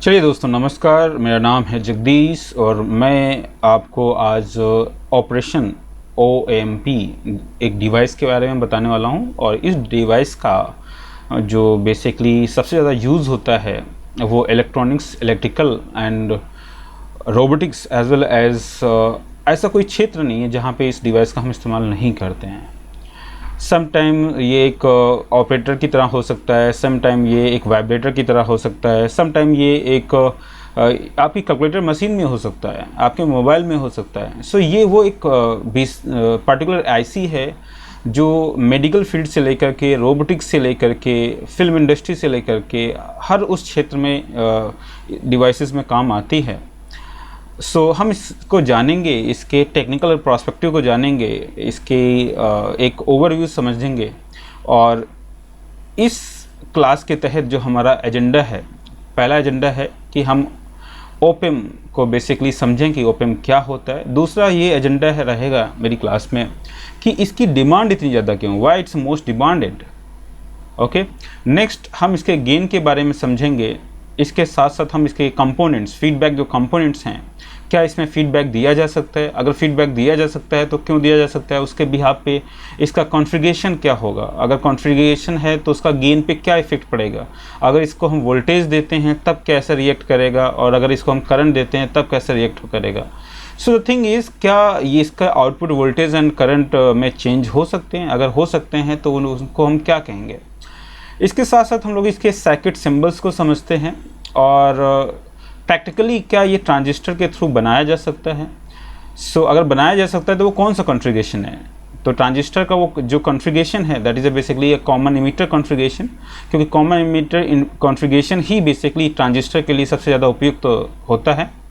चलिए दोस्तों, नमस्कार। मेरा नाम है जगदीश और मैं आपको आज ऑपरेशन OMP एक डिवाइस के बारे में बताने वाला हूं। और इस डिवाइस का जो बेसिकली सबसे ज़्यादा यूज़ होता है वो electronics, electrical and robotics as well as ऐसा कोई क्षेत्र नहीं है जहां पे इस डिवाइस का हम इस्तेमाल नहीं करते हैं। सम टाइम ये एक ऑपरेटर की तरह हो सकता है, सम टाइम ये एक वाइब्रेटर की तरह हो सकता है, सम टाइम ये एक आपकी कैलकुलेटर मशीन में हो सकता है, आपके मोबाइल में हो सकता है। सो ये वो एक पार्टिकुलर आईसी है जो मेडिकल फील्ड से लेकर के, रोबोटिक्स से लेकर के, फिल्म इंडस्ट्री से लेकर के हर उस क्षेत्र में डिवाइसेस में काम आती है। सो हम इसको जानेंगे, इसके टेक्निकल पर्सपेक्टिव को जानेंगे, इसके एक ओवरव्यू समझेंगे। और इस क्लास के तहत जो हमारा एजेंडा है, पहला एजेंडा है कि हम ओपेम को बेसिकली समझें कि ओपेम क्या होता है। दूसरा ये एजेंडा है रहेगा मेरी क्लास में कि इसकी डिमांड इतनी ज़्यादा क्यों, Y it's most demanded. Okay, next हम इसके गेन के बारे में समझेंगे। इसके साथ साथ हम इसके कंपोनेंट्स, फीडबैक जो कंपोनेंट्स हैं, क्या इसमें फीडबैक दिया जा सकता है, अगर फीडबैक दिया जा सकता है तो क्यों दिया जा सकता है, उसके बिहाफ पे इसका कॉन्फ़िगरेशन क्या होगा, अगर कॉन्फ़िगरेशन है तो उसका गेन पे क्या इफेक्ट पड़ेगा, अगर इसको हम वोल्टेज देते हैं तब कैसे रिएक्ट करेगा, और अगर इसको हम करंट देते हैं तब कैसे रिएक्ट करेगा। सो द थिंग इज़, क्या ये इसका आउटपुट वोल्टेज एंड करंट में चेंज हो सकते हैं, अगर हो सकते हैं तो उनको हम क्या कहेंगे। इसके साथ साथ हम लोग इसके सर्किट सिंबल्स को समझते हैं और प्रैक्टिकली क्या ये ट्रांजिस्टर के थ्रू बनाया जा सकता है। सो अगर बनाया जा सकता है तो वो कौन सा कॉन्फ़िगरेशन है। तो ट्रांजिस्टर का वो जो कॉन्फ़िगरेशन है that is basically a common emitter configuration, क्योंकि कॉमन इमीटर कॉन्फ़िगरेशन ही बेसिकली ट्रांजिस्टर के लिए सबसे ज़्यादा उपयुक्त होता है।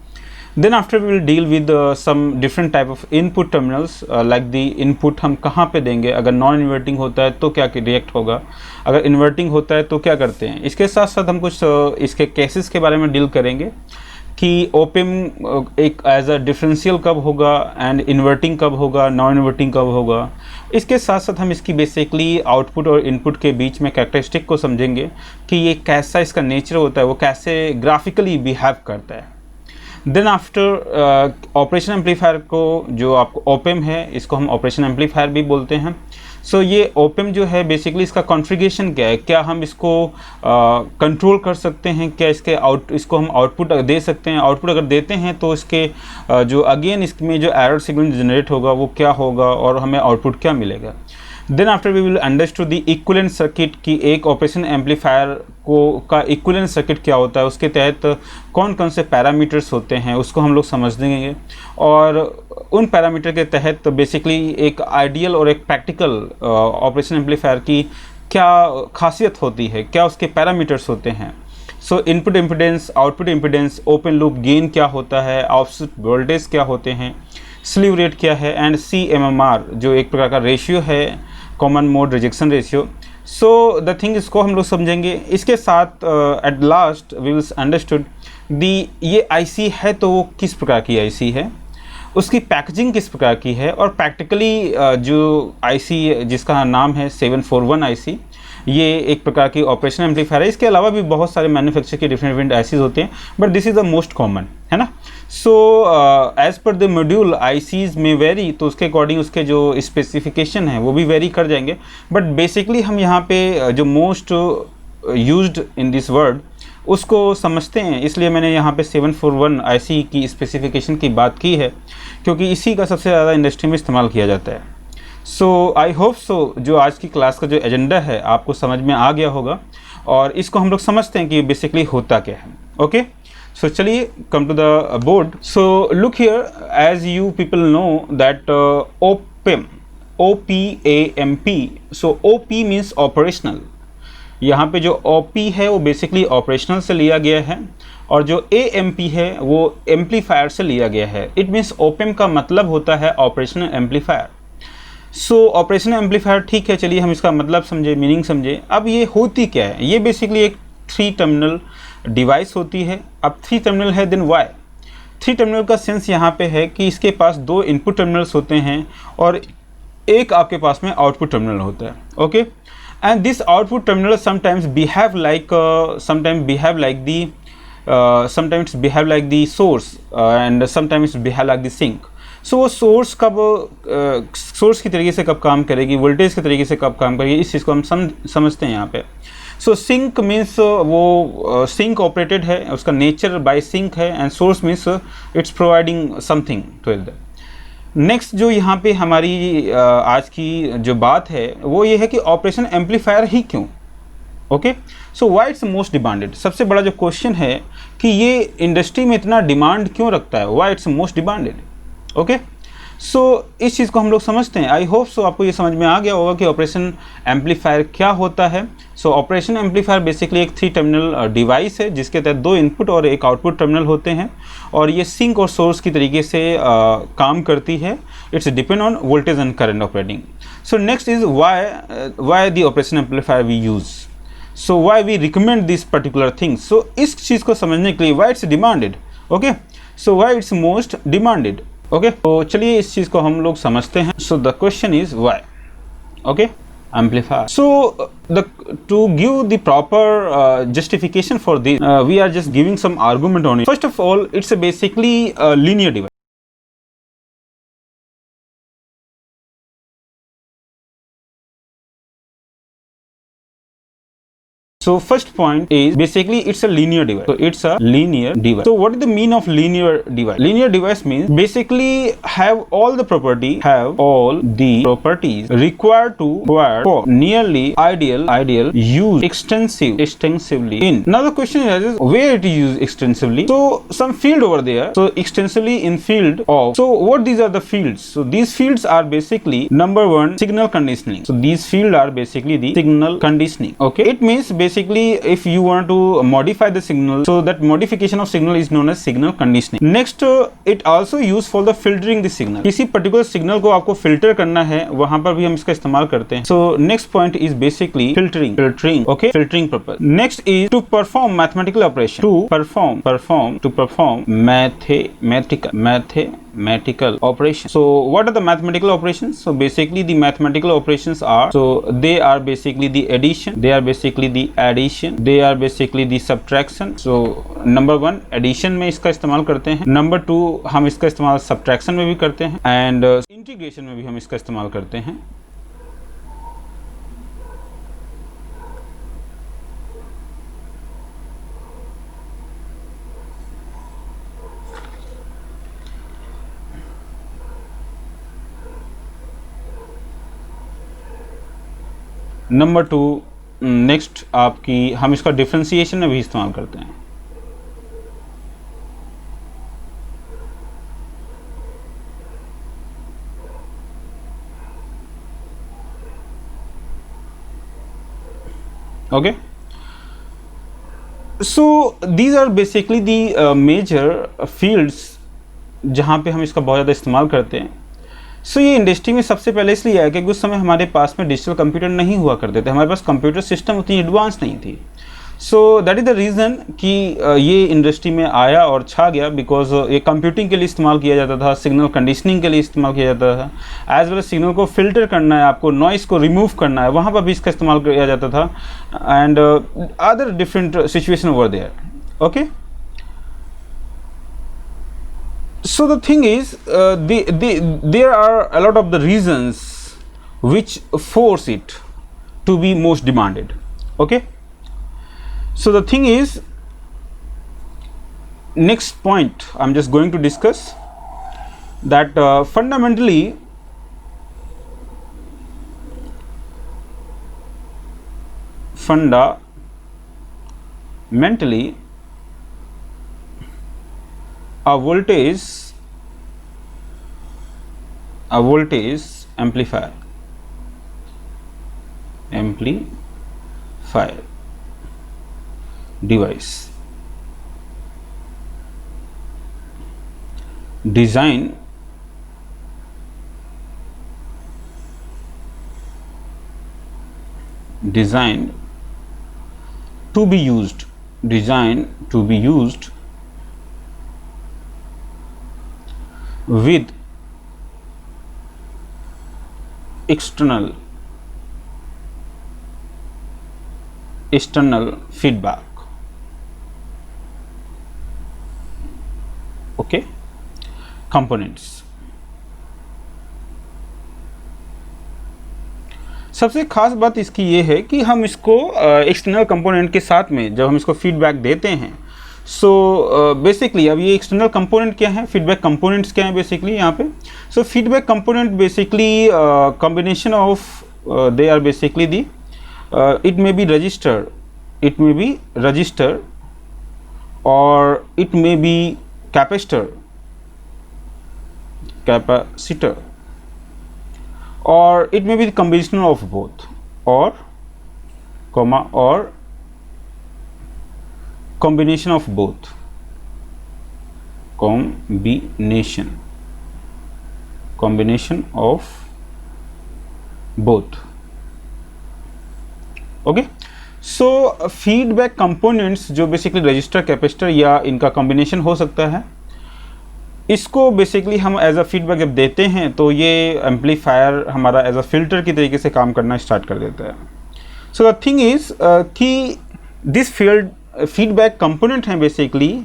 Then after we will deal with some different type of input terminals like the input हम कहाँ पे देंगे, अगर नॉन इन्वर्टिंग होता है तो क्या रिएक्ट होगा, अगर इन्वर्टिंग होता है तो क्या करते हैं। इसके साथ साथ हम कुछ इसके केसेस के बारे में डील करेंगे कि ओपेम एक एज अ डिफरेंशियल कब होगा एंड इन्वर्टिंग कब होगा, नॉन इन्वर्टिंग कब होगा। इसके साथ साथ हम इसकी बेसिकली आउटपुट और इनपुट के बीच में कैरेक्टरिस्टिक को समझेंगे कि ये कैसा इसका नेचर होता है, वो कैसे ग्राफिकली बिहेव करता है। देन आफ्टर ऑपरेशन एम्पलीफायर को, जो आपको ओपेम है, इसको हम ऑपरेशन एम्पलीफायर भी बोलते हैं। सो ये ओपेम जो है बेसिकली इसका कॉन्फ़िगरेशन क्या है, क्या हम इसको कंट्रोल कर सकते हैं, क्या इसको हम आउटपुट दे सकते हैं। आउटपुट अगर देते हैं तो इसके जो अगेन इसमें जो एरर सिग्नल जनरेट होगा वो क्या होगा और हमें आउटपुट क्या मिलेगा। Then after we will understood the equivalent circuit की एक ऑपरेशन एम्पलीफायर को का इक्विवेलेंट सर्किट क्या होता है, उसके तहत कौन कौन से पैरामीटर्स होते हैं उसको हम लोग समझ देंगे। और उन पैरामीटर के तहत बेसिकली एक आइडियल और एक प्रैक्टिकल ऑपरेशन एम्पलीफायर की क्या खासियत होती है, क्या उसके पैरामीटर्स होते हैं। सो input impedance, output impedance, open loop gain क्या होता है, आउटपुट वोल्टेज क्या होते हैं, स्लीव रेट क्या है, एंड CMMR जो एक प्रकार का रेशियो है, common mode rejection ratio. So the thing, इसको हम लोग समझेंगे। इसके साथ at last we will understood the ये आईसी है तो वो किस प्रकार की आईसी है, उसकी पैकेजिंग किस प्रकार की है, और प्रैक्टिकली जो आईसी जिसका नाम है 741 आईसी, ये एक प्रकार की ऑपरेशन एम्पलीफायर है। इसके अलावा भी बहुत सारे मैन्युफैक्चर के डिफरेंट आईसीज होते हैं, but this is the most common, है ना। So as per the module ICs में वेरी, तो उसके अकॉर्डिंग उसके जो स्पेसिफिकेशन है वो भी वेरी कर जाएंगे। बट बेसिकली हम यहाँ पे जो most used in this word उसको समझते हैं, इसलिए मैंने यहाँ पे 741 आईसी की स्पेसिफिकेशन की बात की है, क्योंकि इसी का सबसे ज़्यादा इंडस्ट्री में इस्तेमाल किया जाता है। सो आई होप सो जो आज की क्लास का जो एजेंडा है आपको समझ में आ गया होगा, और इसको हम लोग समझते हैं कि बेसिकली होता क्या है। ओके, सो चलिए come to the board. So look here, as you people know that opamp, OPAMP, so OP means operational. यहाँ पे जो OP है वो बेसिकली ऑपरेशनल से लिया गया है, और जो AMP है वो एम्पलीफायर से लिया गया है। इट मीन्स ओपेम का मतलब होता है ऑपरेशनल एम्पलीफायर। सो ऑपरेशनल एम्पलीफायर, ठीक है, चलिए हम इसका मतलब समझे, मीनिंग समझे। अब ये होती क्या है, ये बेसिकली एक 3 टर्मिनल डिवाइस होती है। अब 3 टर्मिनल है, देन वाई 3 टर्मिनल का सेंस यहाँ पे है कि इसके पास 2 इनपुट टर्मिनल्स होते हैं और एक आपके पास में आउटपुट टर्मिनल होता है। Okay, and this output terminal sometimes behave like the sometimes behave like the source and sometimes behave like the sink. सो वो सोर्स कब सोर्स की तरीके से कब काम करेगी, वोल्टेज के तरीके से कब काम करेगी, इस चीज़ को हम समझते हैं यहाँ पे. सो सिंक मीन्स वो सिंक ऑपरेटेड है, उसका नेचर बाय सिंक है, and source means it's providing something to it. Next जो यहाँ पे हमारी आज की जो बात है वो ये है कि ऑपरेशन एम्पलीफायर ही क्यों. Okay, so why it's most demanded. सबसे बड़ा जो क्वेश्चन है कि ये इंडस्ट्री में इतना डिमांड क्यों रखता है, why it's most demanded. Okay, so इस चीज़ को हम लोग समझते हैं. आई होप सो आपको ये समझ में आ गया होगा कि ऑपरेशन एम्पलीफायर क्या होता है. सो ऑपरेशन एम्पलीफायर बेसिकली एक 3 टर्मिनल डिवाइस है जिसके तहत 2 इनपुट और 1 आउटपुट टर्मिनल होते हैं, और ये सिंक और सोर्स की तरीके से काम करती है. It's depend on voltage and current operating. So next is why the operation amplifier we use. So why we recommend this particular things. So इस चीज़ को समझने के लिए why it's demanded. Okay, so why it's most demanded. Okay, तो चलिए इस चीज़ को हम लोग समझते हैं. So the question is why. Okay, amplifier. So to give the proper justification for this, we are just giving some argument on it. First of all, it's basically a linear device. So first point is basically it's a linear device. So it's a linear device. So what is the mean of linear device? Linear device means basically have all the properties required for nearly ideal use extensively in. Now the question is where it is used extensively. So some field over there. So extensively in field of. So what these are the fields? So these fields are basically number 1 signal conditioning. So these fields are basically the signal conditioning. Okay, it means basically if you want to modify the signal, so that modification of signal is known as signal conditioning. Next it also used for the filtering the signal. किसी particular signal को आपको filter करना है, वहां पर भी हम इसका इस्तेमाल करते हैं. So next point is basically filtering. Okay, filtering purpose. Next is to perform mathematical operation. To perform mathematical operation. So what are the mathematical operations? So basically the mathematical operations are, so they are basically the addition, they are basically the subtraction. So number 1 addition में इसका इस्तेमाल करते हैं, number 2 हम इसका इस्तेमाल subtraction में भी करते हैं, and integration में भी हम इसका इस्तेमाल करते हैं. नंबर 2 नेक्स्ट आपकी हम इसका डिफ्रेंसिएशन में भी इस्तेमाल करते हैं. Okay, so these are basically the major fields जहाँ पे हम इसका बहुत ज़्यादा इस्तेमाल करते हैं. सो ये इंडस्ट्री में सबसे पहले इसलिए आया कि उस समय हमारे पास में डिजिटल कंप्यूटर नहीं हुआ करते थे, हमारे पास कंप्यूटर सिस्टम उतनी एडवांस नहीं थी. So that is the reason कि ये इंडस्ट्री में आया और छा गया, बिकॉज ये कंप्यूटिंग के लिए इस्तेमाल किया जाता था, सिग्नल कंडीशनिंग के लिए इस्तेमाल किया जाता था, एज वेल सिग्नल को फिल्टर करना है, आपको नॉइस को रिमूव करना है, वहाँ पर भी इसका इस्तेमाल किया जाता था, and other different situation over there. Okay, so the thing is there are a lot of the reasons which force it to be most demanded. Okay, so the thing is, next point I'm just going to discuss that fundamentally a voltage amplifier device designed to be used with external feedback. Okay, components. सबसे खास बात इसकी ये है कि हम इसको external component के साथ में जब हम इसको फीडबैक देते हैं, सो बेसिकली अब ये एक्सटर्नल कंपोनेंट क्या है, फीडबैक कंपोनेंट्स क्या है बेसिकली यहाँ पे। So feedback component basically combination of they are basically the it may be register or it may be capacitor or it may be the combination of both, or combination of both, combination of both। Okay, so feedback components जो basically register, capacitor या इनका combination हो सकता है, इसको basically हम as a feedback जब देते हैं तो ये एम्पलीफायर हमारा एज अ फिल्टर की तरीके से काम करना स्टार्ट कर देता है। सो द थिंग इज़ कि दिस फीडबैक कंपोनेंट हैं बेसिकली,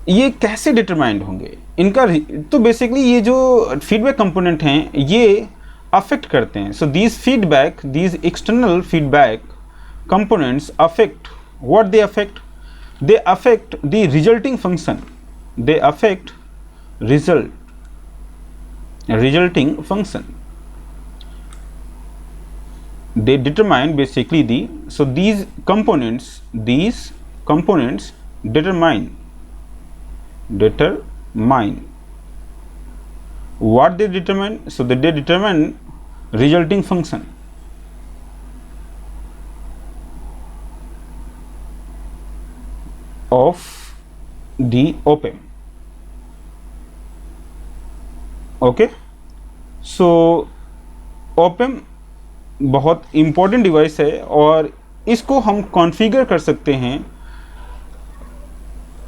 ये कैसे डिटरमाइंड होंगे इनका, तो बेसिकली ये जो फीडबैक कंपोनेंट हैं ये अफेक्ट करते हैं। So these external feedback components affect what they affect, they affect the resulting function, they affect resulting function, they determine basically the, so these components determine what they determine, so they determine resulting function of the op-amp। Okay, so op-amp बहुत important device है और इसको हम configure कर सकते हैं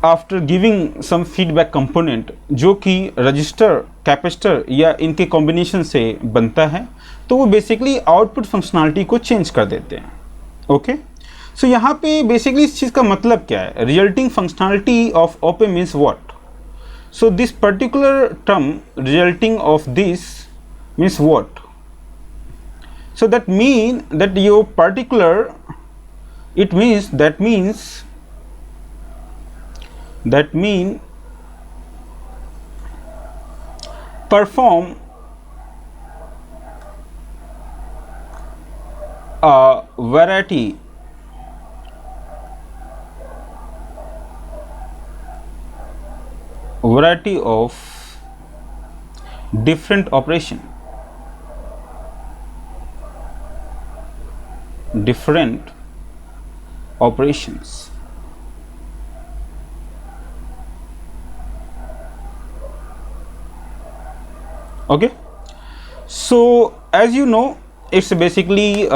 after giving some feedback component जो कि रजिस्टर, कैपेसिटर या इनके कॉम्बिनेशन से बनता है, तो वो बेसिकली आउटपुट फंक्शनैलिटी को चेंज कर देते हैं। ओके, सो यहाँ पे बेसिकली इस चीज़ का मतलब क्या है, resulting functionality of op-amp means what. So this particular term resulting of this means what, so that mean that your particular, it means that mean perform a variety of different operations okay, so as you know it's basically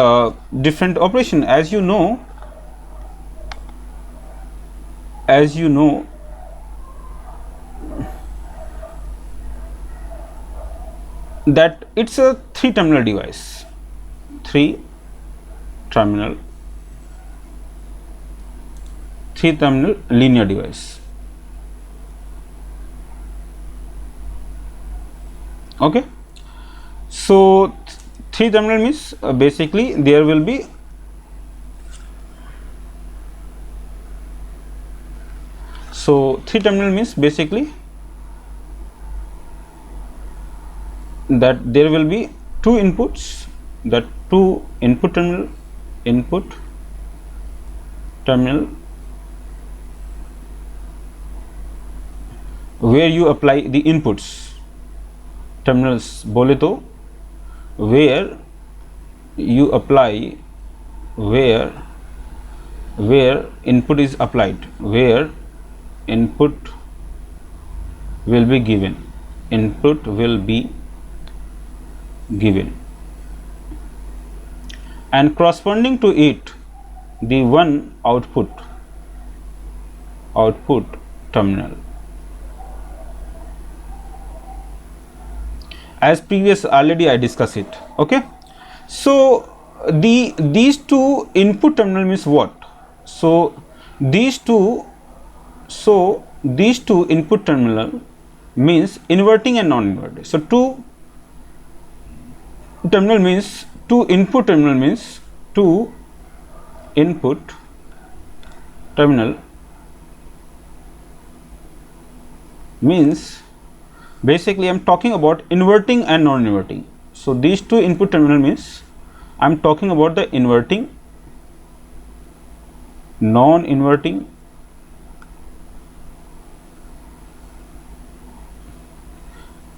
different operation, as you know that it's a three terminal device, three terminal linear device। okay, so three terminal means basically there will be three terminal means basically that there will be two inputs, that two input terminal where you apply the inputs, terminals बोले तो where you apply, where input is applied, where input will be given, and corresponding to it the one output terminal, as previous already I discussed it। okay, so these two input terminal means what, so these two input terminal means inverting and non-inverting. So two terminal means two input terminal means two input terminal means basically I'm talking about inverting and non-inverting. So these two input terminal means I'm talking about the inverting, non-inverting,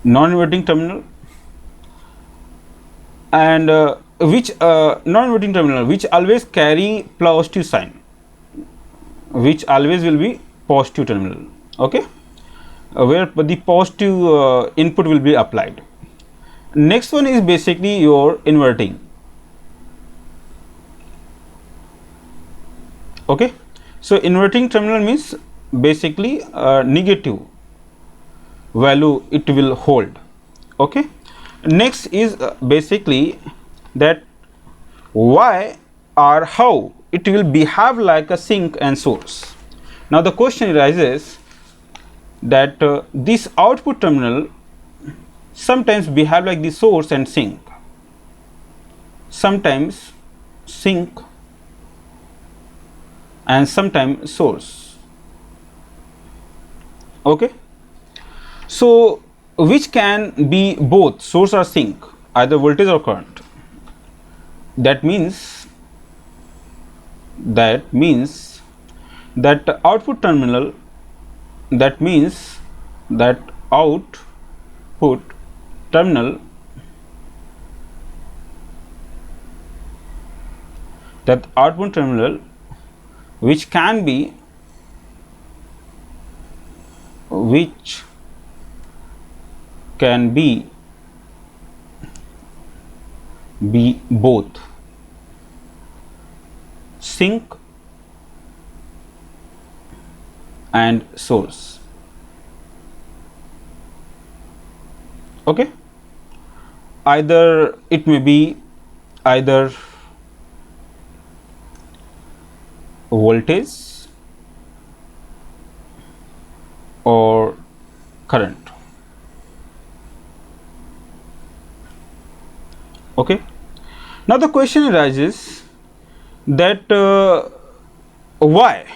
non-inverting terminal, and which non-inverting terminal which always carry positive sign, which always will be positive terminal, okay, where the positive input will be applied. Next one is basically your inverting, okay. So inverting terminal means basically negative value it will hold, okay. Next is basically that why or how it will behave like a sink and source. Now the question arises that this output terminal sometimes behave like the source and sink, sometimes sink and sometimes source, okay. So which can be both source or sink, either voltage or current. That means that output terminal, that means that output terminal, that output terminal which can be both sink and source, okay. Either it may be either voltage or current, okay. Now the question arises that why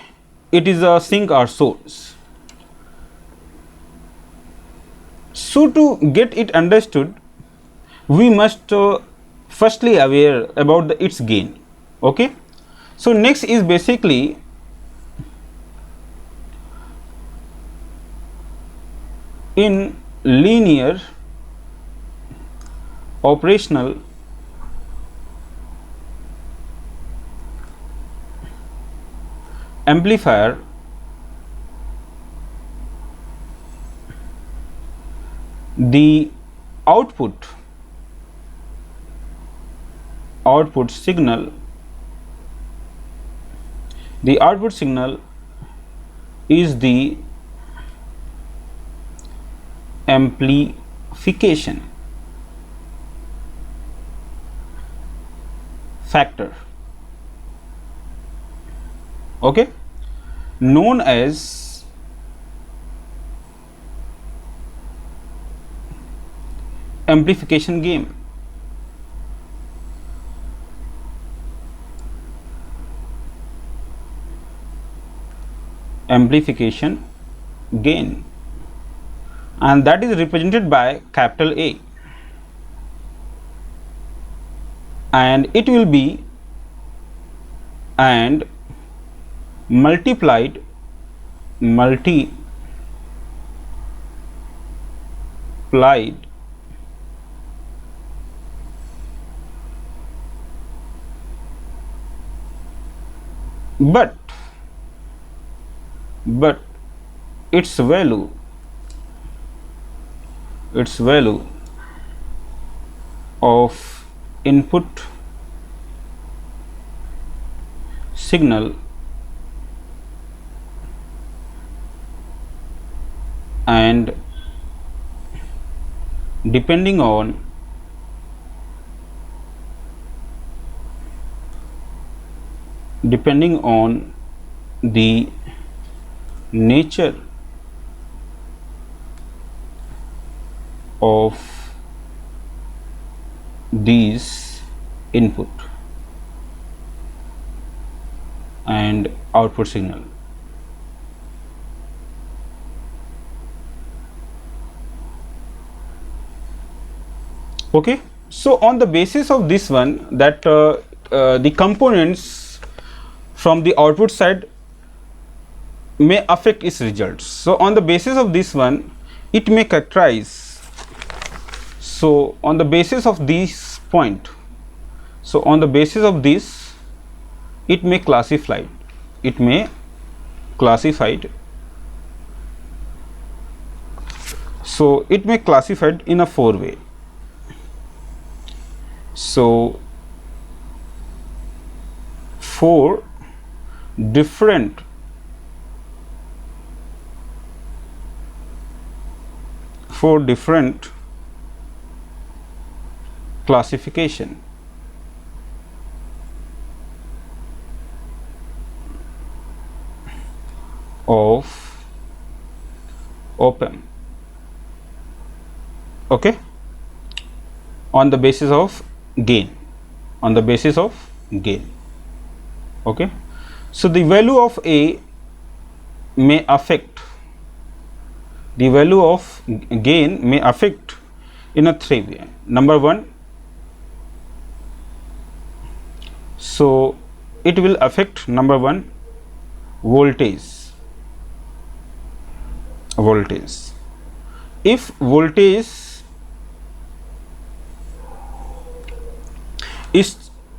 it is a sink or source. So to get it understood, we must firstly aware about its gain, okay. So next is basically in linear operational amplifier, the output signal, is the amplification factor, okay, known as amplification gain. Amplification gain, and that is represented by capital A, and it will be and multiplied but its value of input signal and depending on the nature of these input and output signal. Okay, so on the basis of this one, that the components from the output side may affect its results. So on the basis of this one, it may characterize. So on the basis of this point, so on the basis of this, it may classify so it may classified in a 4-way. So 4 different classification of op-amp. Okay, on the basis of gain, okay. So the value of A may affect, the value of gain may affect in a 3-way. Number 1, so it will affect number 1 voltage. If voltage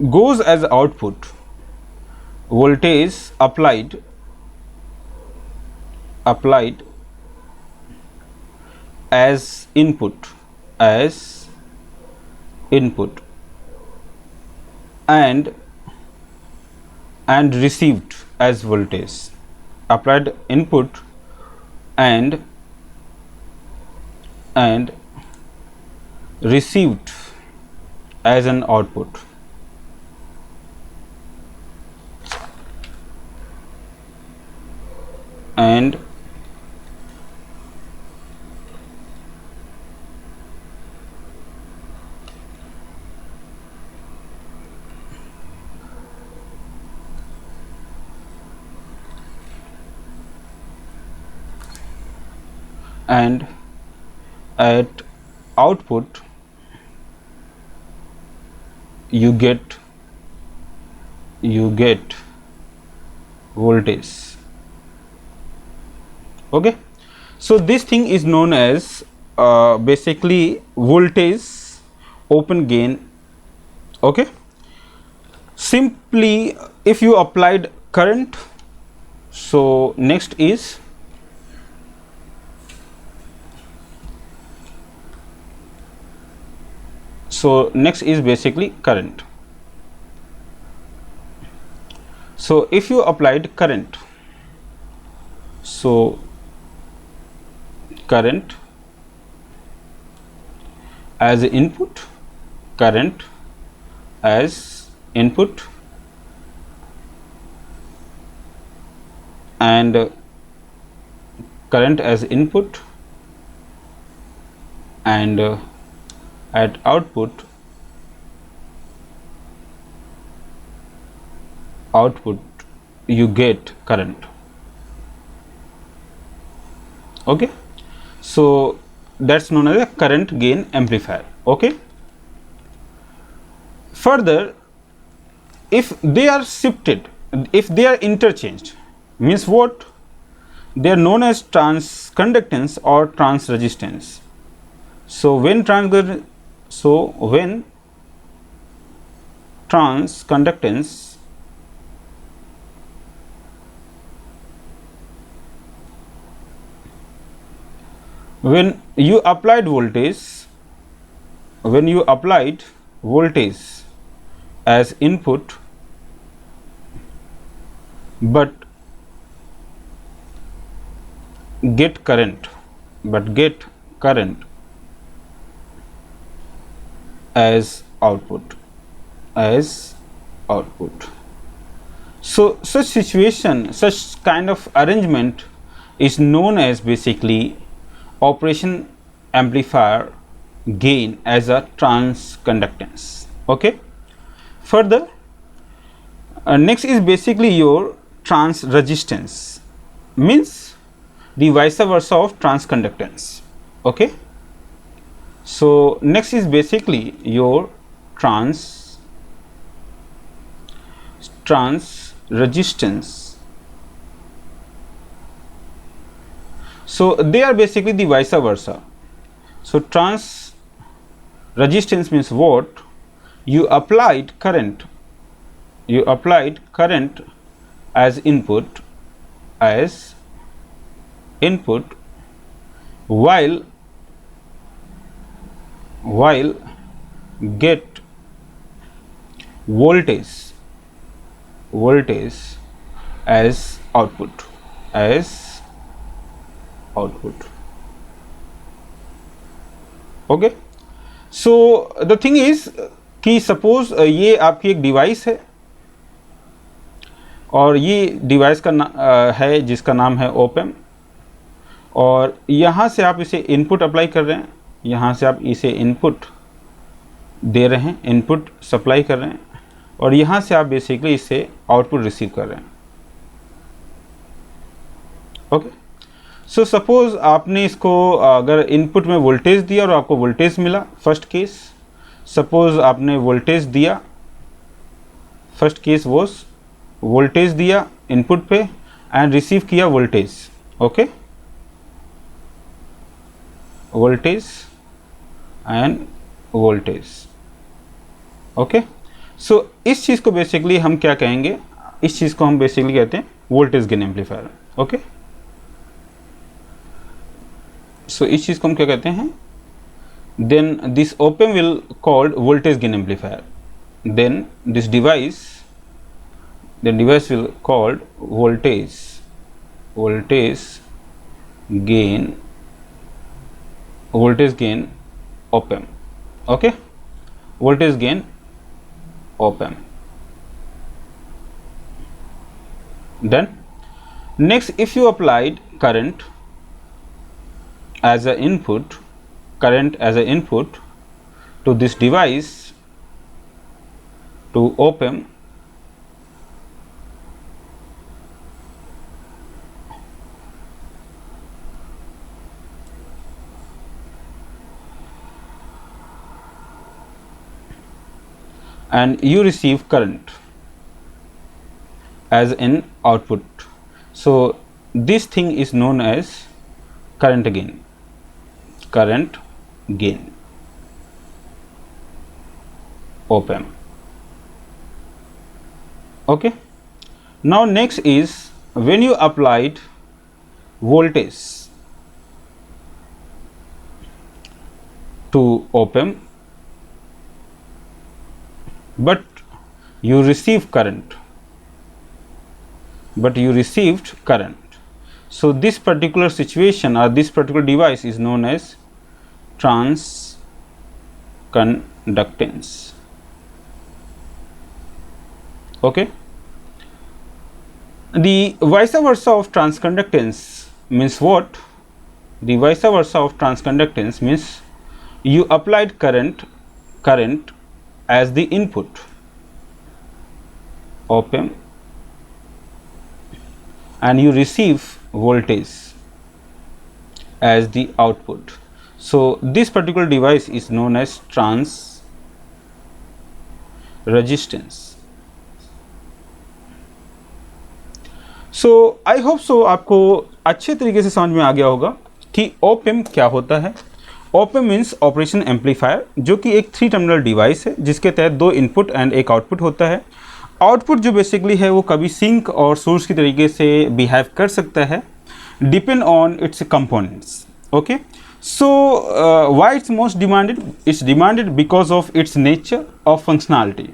goes as output, voltage applied as input and received as voltage, applied input and received as an output. And at output you get voltage. Okay, so this thing is known as basically voltage open gain. Okay, simply if you applied current, so next is basically current. So if you applied current, so current as input, current as input, and current as input, and at output you get current. Okay, so that's known as a current gain amplifier. Okay, further, if they are shifted, if they are interchanged, means what? They are known as trans conductance or trans resistance. So when trans conductance when you applied voltage as input but get current as output. So such situation, such kind of arrangement is known as basically operation amplifier gain as a transconductance. Okay, further, next is basically your trans resistance, means the vice versa of transconductance. Okay, so next is basically your trans resistance. So they are basically the vice versa. So trans resistance means what? You applied current as input while get voltage as output. Okay, so the thing is कि suppose ये आपकी एक device है और ये device का है जिसका नाम है ओपम, और यहाँ से आप इसे इनपुट अप्लाई कर रहे हैं, यहाँ से आप इसे इनपुट दे रहे हैं, इनपुट सप्लाई कर रहे हैं, और यहाँ से आप बेसिकली इसे आउटपुट रिसीव कर रहे हैं. ओके, सो सपोज आपने इसको अगर इनपुट में वोल्टेज दिया और आपको वोल्टेज मिला, फर्स्ट केस, सपोज आपने वोल्टेज दिया, फर्स्ट केस वोल्टेज दिया इनपुट पे एंड रिसीव किया voltage. Okay, voltage and voltage. Okay, so इस चीज़ को बेसिकली हम क्या कहेंगे, इस चीज़ को हम बेसिकली कहते हैं voltage gain amplifier. Okay, so इस चीज़ को हम क्या कहते हैं, then this opamp will called voltage gain amplifier, then this device will called voltage gain op-amp. Okay, voltage gain op-amp. Then next, if you applied current as an input to this device, to op-amp, and you receive current as an output, so this thing is known as current gain op-amp. Okay, now next is when you applied voltage to op-amp but you received current, so this particular situation or this particular device is known as transconductance. Okay, the vice versa of transconductance means what? The vice versa of transconductance means you applied current as the input, op-amp, and you receive voltage as the output. So this particular device is known as trans resistance. So I hope so आपको अच्छे तरीके से समझ में आ गया होगा कि op-amp क्या होता है. op-amp मीन्स ऑपरेशन एम्पलीफायर, जो कि एक 3 टर्मिनल डिवाइस है जिसके तहत 2 इनपुट एंड एक आउटपुट होता है. आउटपुट जो बेसिकली है वो कभी सिंक और सोर्स की तरीके से बिहेव कर सकता है, depend on it's components. Okay, so why it's most demanded? It's demanded because of its nature of functionality.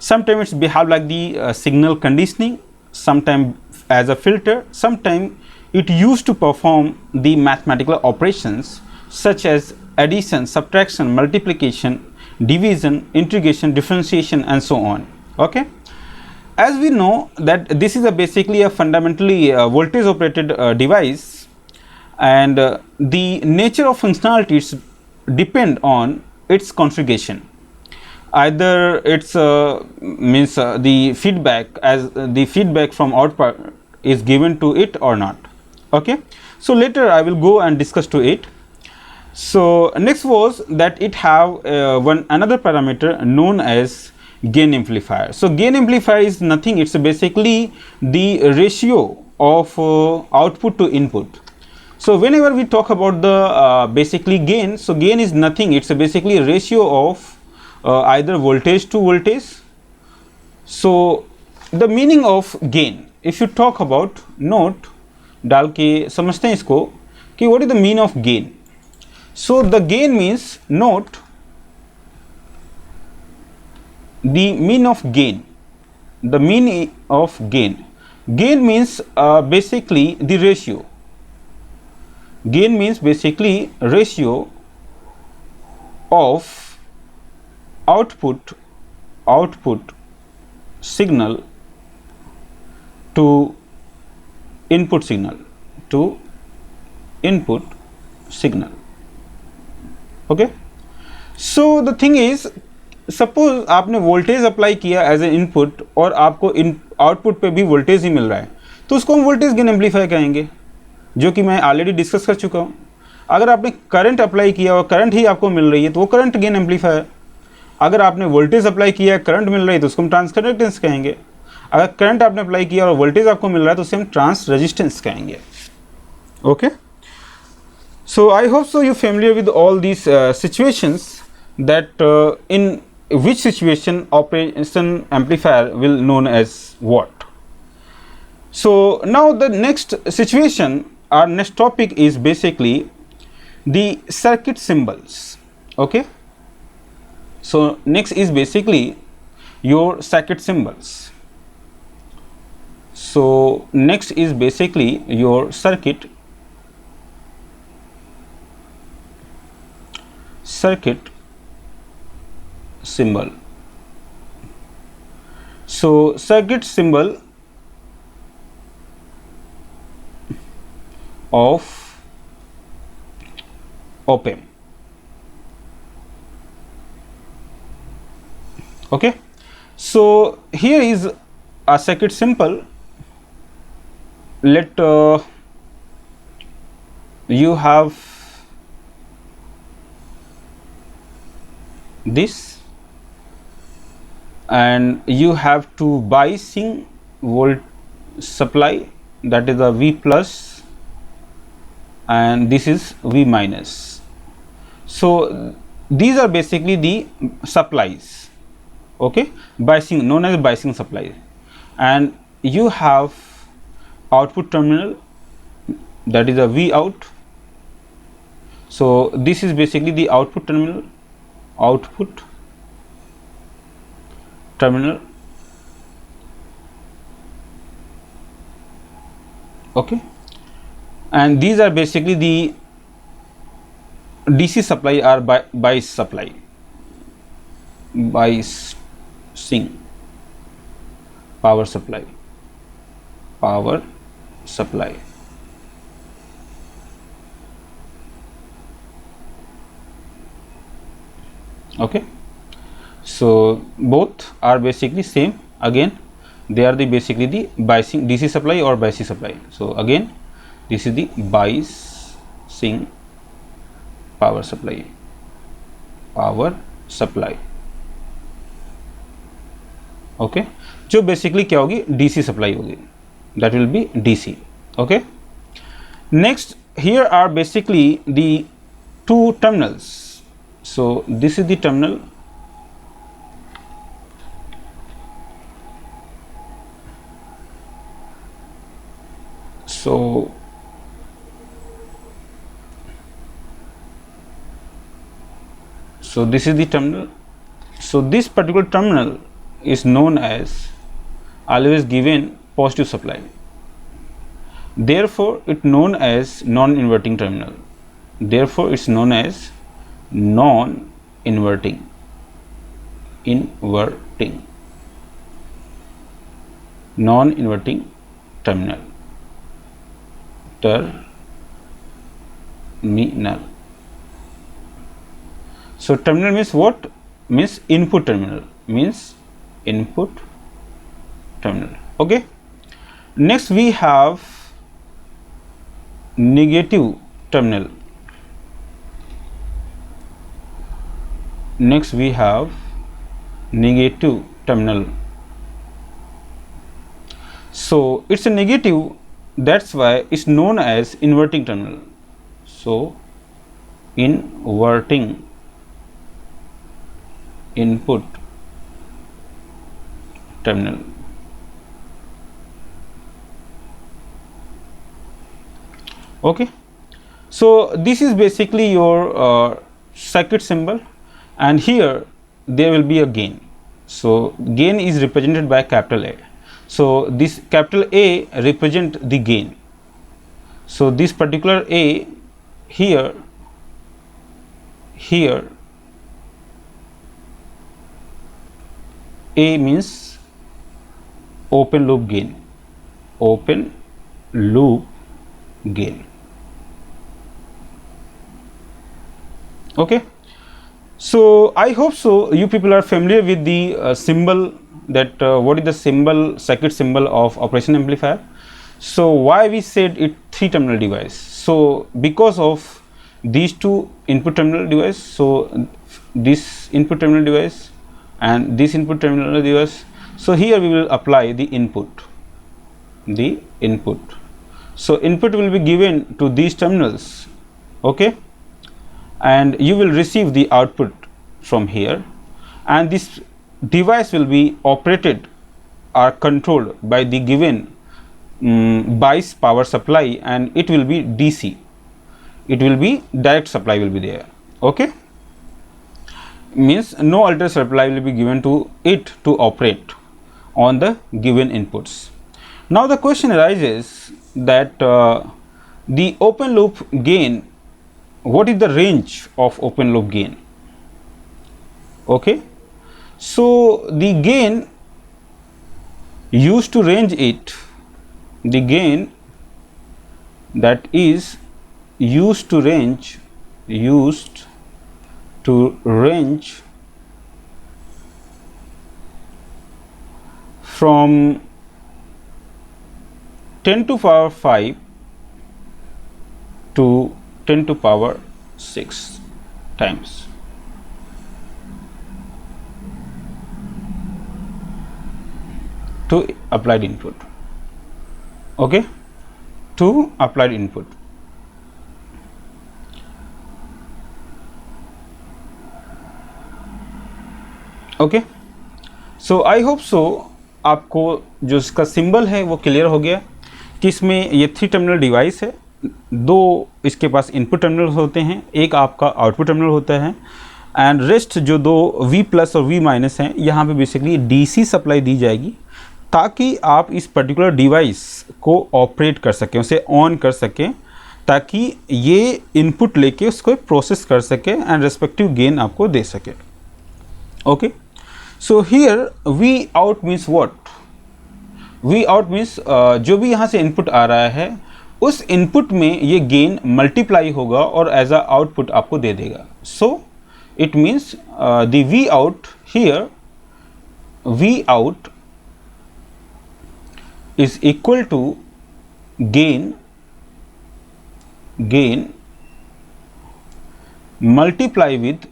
Sometime it's behave like the signal conditioning, sometime as a filter, sometime it used to perform the mathematical operations such as addition, subtraction, multiplication, division, integration, differentiation, and so on. Okay, as we know that this is basically a fundamentally voltage operated device, and the nature of functionality is depend on its configuration. Either it's means the feedback, as the feedback from output is given to it or not. Okay, so later I will go and discuss to it. So next was that it have one another parameter known as gain amplifier. So gain amplifier is nothing, it's basically the ratio of output to input. So whenever we talk about the basically gain, so gain is nothing, it's basically a ratio of either voltage to voltage. So the meaning of gain, if you talk about, note डाल के समझते हैं इसको कि what is the mean of gain. So the gain means, note the mean of gain, the mean of gain. Gain means basically the ratio. Gain means basically ratio of output signal to input signal okay. So the thing is, suppose आपने voltage apply किया as a input और आपको इन output पे भी voltage ही मिल रहा है, तो उसको हम वोल्टेज गेन एम्पलीफायर कहेंगे, जो कि मैं ऑलरेडी डिस्कस कर चुका हूँ. अगर आपने करंट अप्लाई किया और करंट ही आपको मिल रही है तो वो करंट गेन एम्पलीफायर. अगर आपने वोल्टेज अप्लाई किया, करंट मिल रही है तो उसको हम ट्रांस कंडक्टेंस कहेंगे. अगर करंट आपने अप्लाई किया और वोल्टेज आपको मिल रहा है तो उसे हम ट्रांस रेजिस्टेंस कहेंगे. Okay, so I hope so you familiar with all these situations that in which situation operation amplifier will known as what. So now the next situation, our next topic is basically the circuit symbols. Okay, so next is basically your circuit symbols. So next is basically your circuit symbol. So circuit symbol of op-amp. Okay, so here is a circuit symbol. Let you have this, and you have to biasing volt supply, that is the V plus, and this is V minus. So these are basically the supplies. Okay, biasing, known as biasing supply. And you have output terminal, that is a V out. So this is basically the output terminal, okay, and these are basically the DC supply or bias supply, biasing power supply. Okay, so both are basically same. Again, they are the basically the biasing DC supply or biasing supply. So again, this is the biasing power supply. Okay, जो basically क्या होगी, DC supply होगी, that will be DC. Okay, next here are basically the two terminals. So this is the terminal, so this is the terminal. So this particular terminal is known as, always given positive supply, therefore it known as non-inverting terminal. Therefore it's known as non-inverting terminal. So terminal means what? Means input terminal, means input terminal. Okay, next we have negative terminal. Next we have negative terminal. So it's a negative, that's why it's known as inverting terminal. So inverting input terminal. Okay, so this is basically your circuit symbol, and here there will be a gain. So gain is represented by capital A. So this capital A represent the gain. So this particular A here A means open loop gain, open loop gain. Okay, so I hope so you people are familiar with the symbol, that what is the symbol, circuit symbol of operation amplifier. So why we said it 3 terminal device? So because of these 2 input terminal device, so this input terminal device and this input terminal device. So here we will apply the input, so input will be given to these terminals. Okay, and you will receive the output from here, and this device will be operated or controlled by the given bias power supply, and it will be DC, it will be direct supply will be there. Okay, means no alternate supply will be given to it to operate on the given inputs. Now the question arises that the open loop gain, what is the range of open loop gain? Okay, so the gain used to range it, the gain that is used to range from 10 to power 5 to 10 to power 6 times. To applied input. Okay, to applied input. Okay, so I hope सो आपको जो इसका symbol है वो clear हो गया कि इसमें ये 3 टर्मिनल डिवाइस है, 2 इसके पास इनपुट टर्मिनल होते हैं, एक आपका आउटपुट टर्मिनल होता है, एंड रेस्ट जो 2 V प्लस और V माइनस हैं यहाँ पे बेसिकली DC सप्लाई दी जाएगी ताकि आप इस पर्टिकुलर डिवाइस को ऑपरेट कर सकें, उसे ऑन कर सकें, ताकि ये इनपुट लेके उसको प्रोसेस कर सके एंड रेस्पेक्टिव गेन आपको दे सके. Okay, so here V out means what? V out means जो भी यहाँ से इनपुट आ रहा है उस इनपुट में ये गेन मल्टीप्लाई होगा और एज अ आउटपुट आपको दे देगा. सो it means the V out here, V out is equal to gain multiply with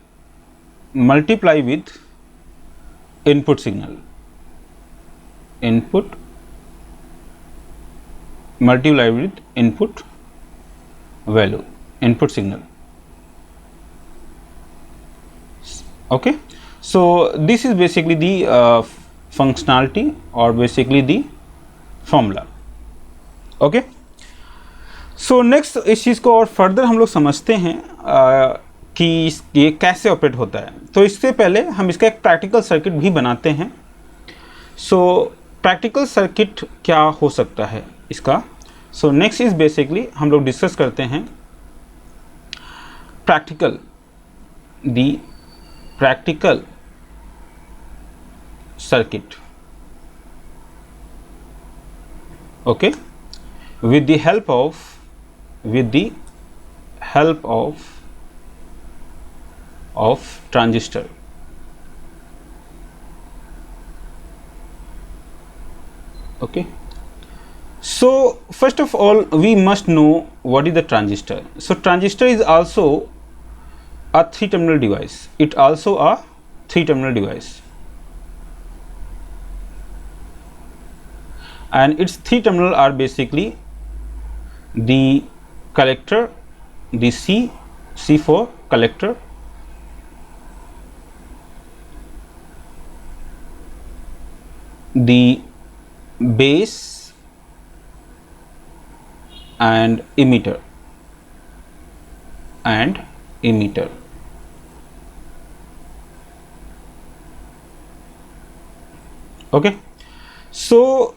input signal, input multiply with input value, input signal. Okay, so this is basically the functionality or basically the formula. Okay, so next इस चीज़ को और further हम लोग समझते हैं कि ये कैसे ऑपरेट होता है. तो इससे पहले हम इसका एक प्रैक्टिकल सर्किट भी बनाते हैं. सो प्रैक्टिकल सर्किट क्या हो सकता है इसका? सो नेक्स्ट इज बेसिकली हम लोग डिस्कस करते हैं practical circuit. Okay, with the help of of transistor. Okay, so first of all we must know what is the transistor. So transistor is also a three terminal device. It also a three terminal device, and its three terminal are basically the collector, the C for collector, the base and emitter Okay, so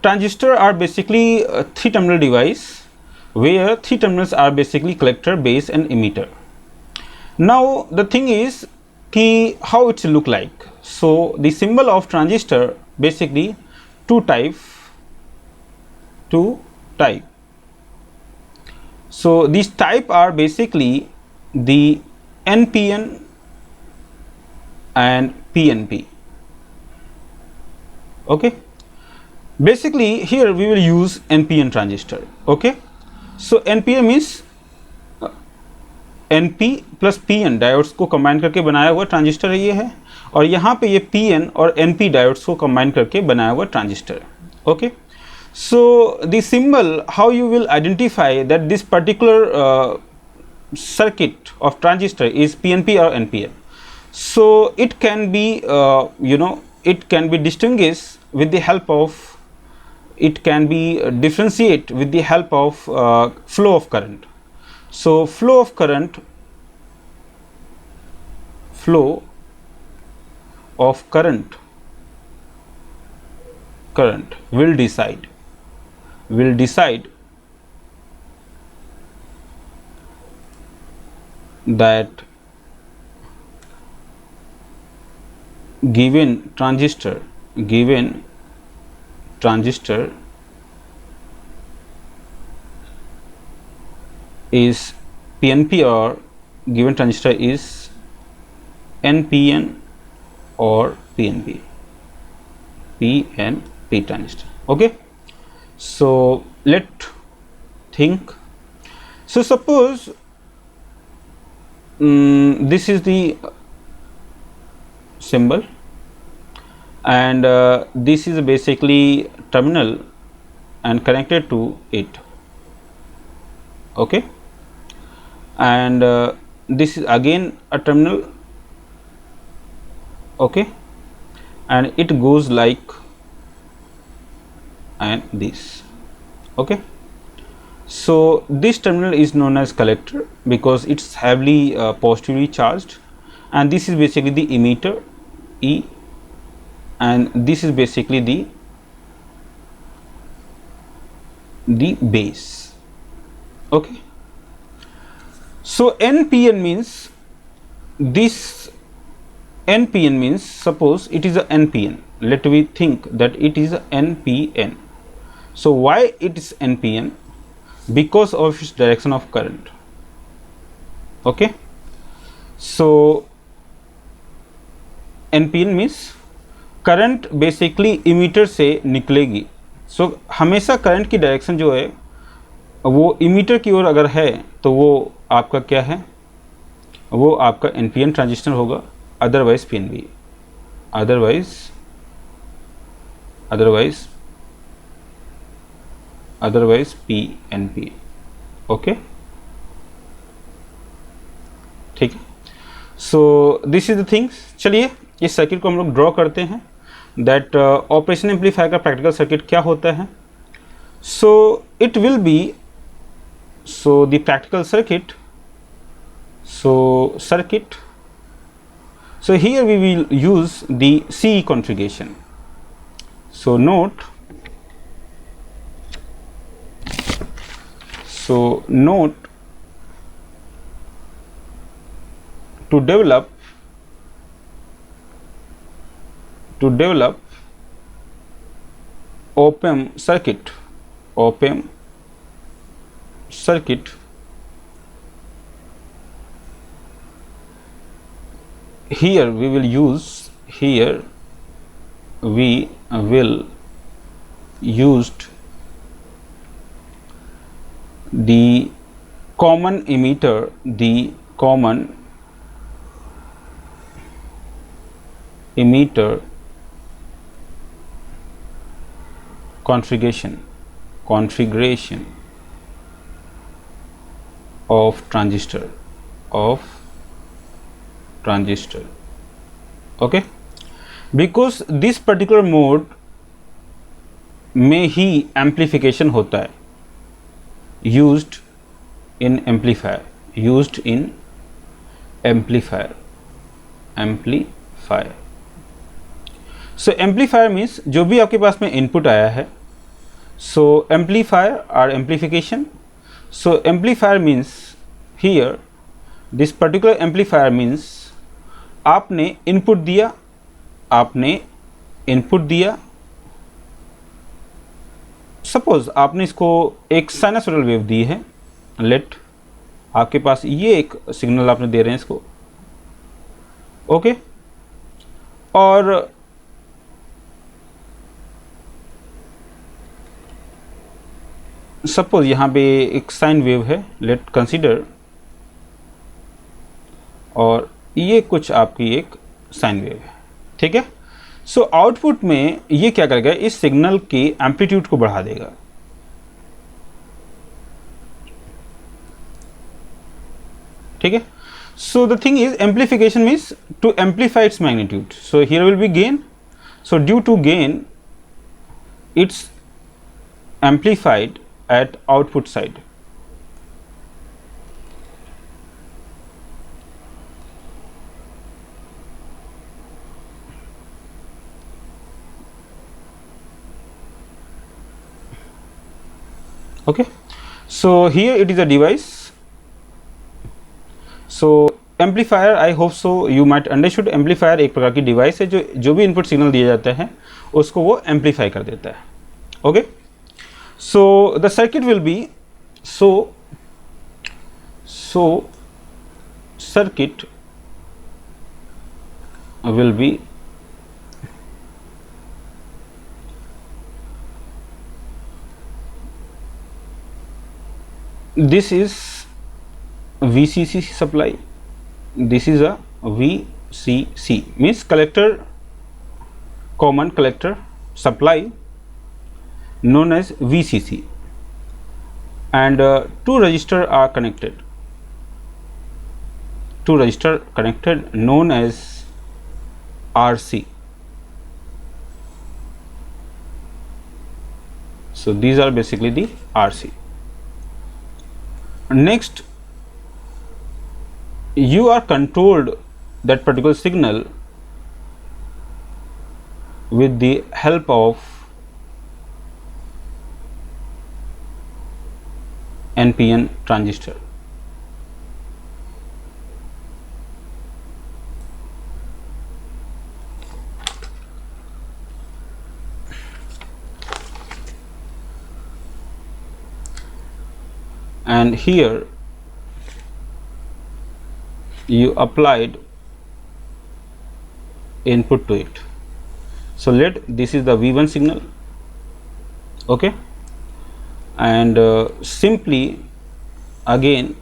transistor are basically a three terminal device where three terminals are basically collector, base and emitter. Now the thing is how it's look like. So the symbol of transistor basically two type. So these type are basically the NPN and PNP. Okay, basically here we will use NPN transistor. Okay, so NPN means NP plus PN diodes को combine करके बनाया हुआ transistor ये है, और यहाँ पे ये PN और NP डायोड्स को कंबाइन करके बनाया हुआ transistor. Okay, so the symbol, how you will identify that this particular circuit of transistor is PNP or NPN. So it can be it can be distinguished with the help of, it can be differentiate with the help of flow of current. So flow of current will decide that given transistor is PNP or given transistor is NPN or PNP transistor. Okay, so let think. So suppose this is the symbol, and this is basically terminal and connected to it. Okay, and this is again a terminal. Okay, and it goes like and this. Okay, so this terminal is known as collector because it's heavily positively charged, and this is basically the emitter E, and this is basically the base. Okay, so NPN means this. NPN means, suppose it is a NPN, let we think that it is a NPN. So why it is NPN? Because of its direction of current. Okay, so NPN means current basically emitter से निकलेगी. सो हमेशा current की direction जो है वो emitter की ओर अगर है तो वो आपका क्या है, वो आपका NPN ट्रांजिस्टर होगा, otherwise PNP, otherwise PNP. Okay, ठीक है. सो दिस इज द थिंग्स. चलिए इस सर्किट को हम लोग ड्रॉ करते हैं, दैट ऑपरेशन एम्पलीफायर का प्रैक्टिकल सर्किट क्या होता है. So it will be, so the practical circuit, so here we will use the CE configuration. So note to develop op-amp circuit, here we will use used the common emitter, the common emitter configuration of transistor, okay, because this particular mode में ही amplification होता है, used in amplifier, so amplifier means जो भी आपके पास में input आया है, so amplifier or amplification, so amplifier means here this particular amplifier means आपने इनपुट दिया, सपोज आपने इसको एक साइनसोइडल वेव दी है, लेट आपके पास ये एक सिग्नल आपने दे रहे हैं इसको, ओके, और सपोज यहाँ पे एक साइन वेव है, लेट कंसीडर, और ये कुछ आपकी एक साइन वेव है, ठीक है। सो आउटपुट में ये क्या करेगा, इस सिग्नल के एम्पलीट्यूड को बढ़ा देगा, ठीक है। So the thing is amplification means to amplify its magnitude, so here will be gain, so due to gain its amplified at output side, okay, so here it is a device, so amplifier, I hope so you might understood, amplifier एक प्रकार की device है जो भी input signal दिया जाता है उसको वो एम्पलीफाई कर देता है, okay. So the circuit will be circuit will be this is VCC supply, this is a VCC means collector, common collector supply known as VCC, and two resistors are connected, known as RC. So these are basically the RC. Next, you are controlled that particular signal with the help of NPN transistor. And here you applied input to it. So let this is the V1 signal, okay, and simply again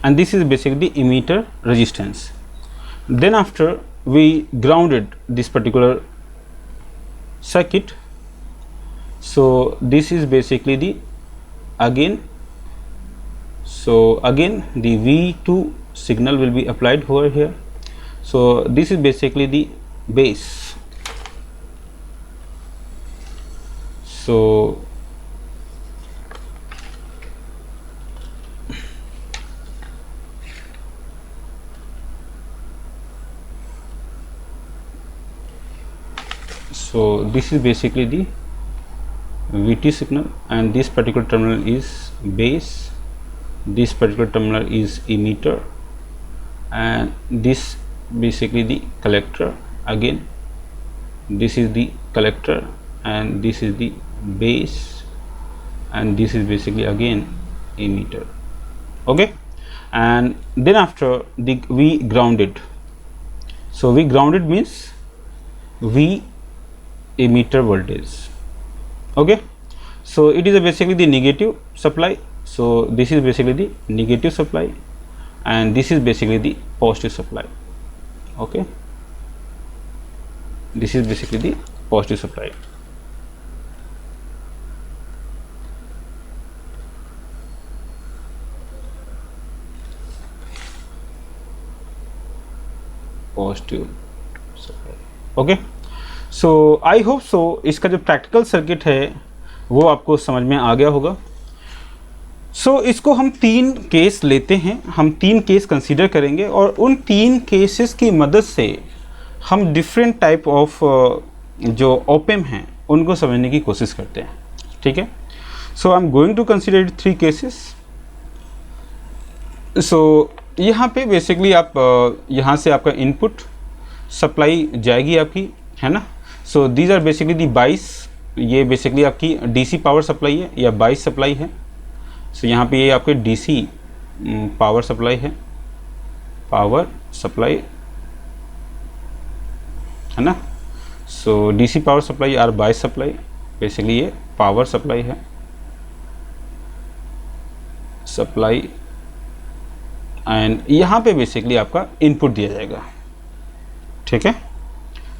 and this is basically the emitter resistance. Then after we grounded this particular circuit, so this is basically the again the V2 signal will be applied over here. So this is basically the base. So this is basically the VT signal, and this particular terminal is base, this particular terminal is emitter, and this basically the collector. Again, this is the collector, and this is the base, and this is basically again emitter. Okay, and then after we grounded. So we grounded means V emitter voltage. Okay, so it is basically the negative supply. So this is basically the negative supply, and this is basically the positive supply. Okay, this is basically the positive supply. Positive supply. Okay, so I hope सो इसका जो practical circuit है वो आपको समझ में आ गया होगा. सो इसको हम 3 केस लेते हैं, हम 3 केस कंसीडर करेंगे, और उन 3 केसेस की मदद से हम डिफरेंट टाइप ऑफ जो ओपेम हैं उनको समझने की कोशिश करते हैं. ठीक है, so I am going to consider 3 cases. So यहाँ पे बेसिकली आप यहाँ से आपका इनपुट सप्लाई जाएगी आपकी, है ना. So these are basically the 22, ये बेसिकली आपकी डीसी पावर सप्लाई है या 22 सप्लाई है. सो यहाँ पे ये आपके डीसी पावर सप्लाई है, पावर सप्लाई, है ना. So DC power supply are 22 supply, basically ये पावर सप्लाई है, सप्लाई, एंड यहाँ पे बेसिकली आपका इनपुट दिया जाएगा. ठीक है,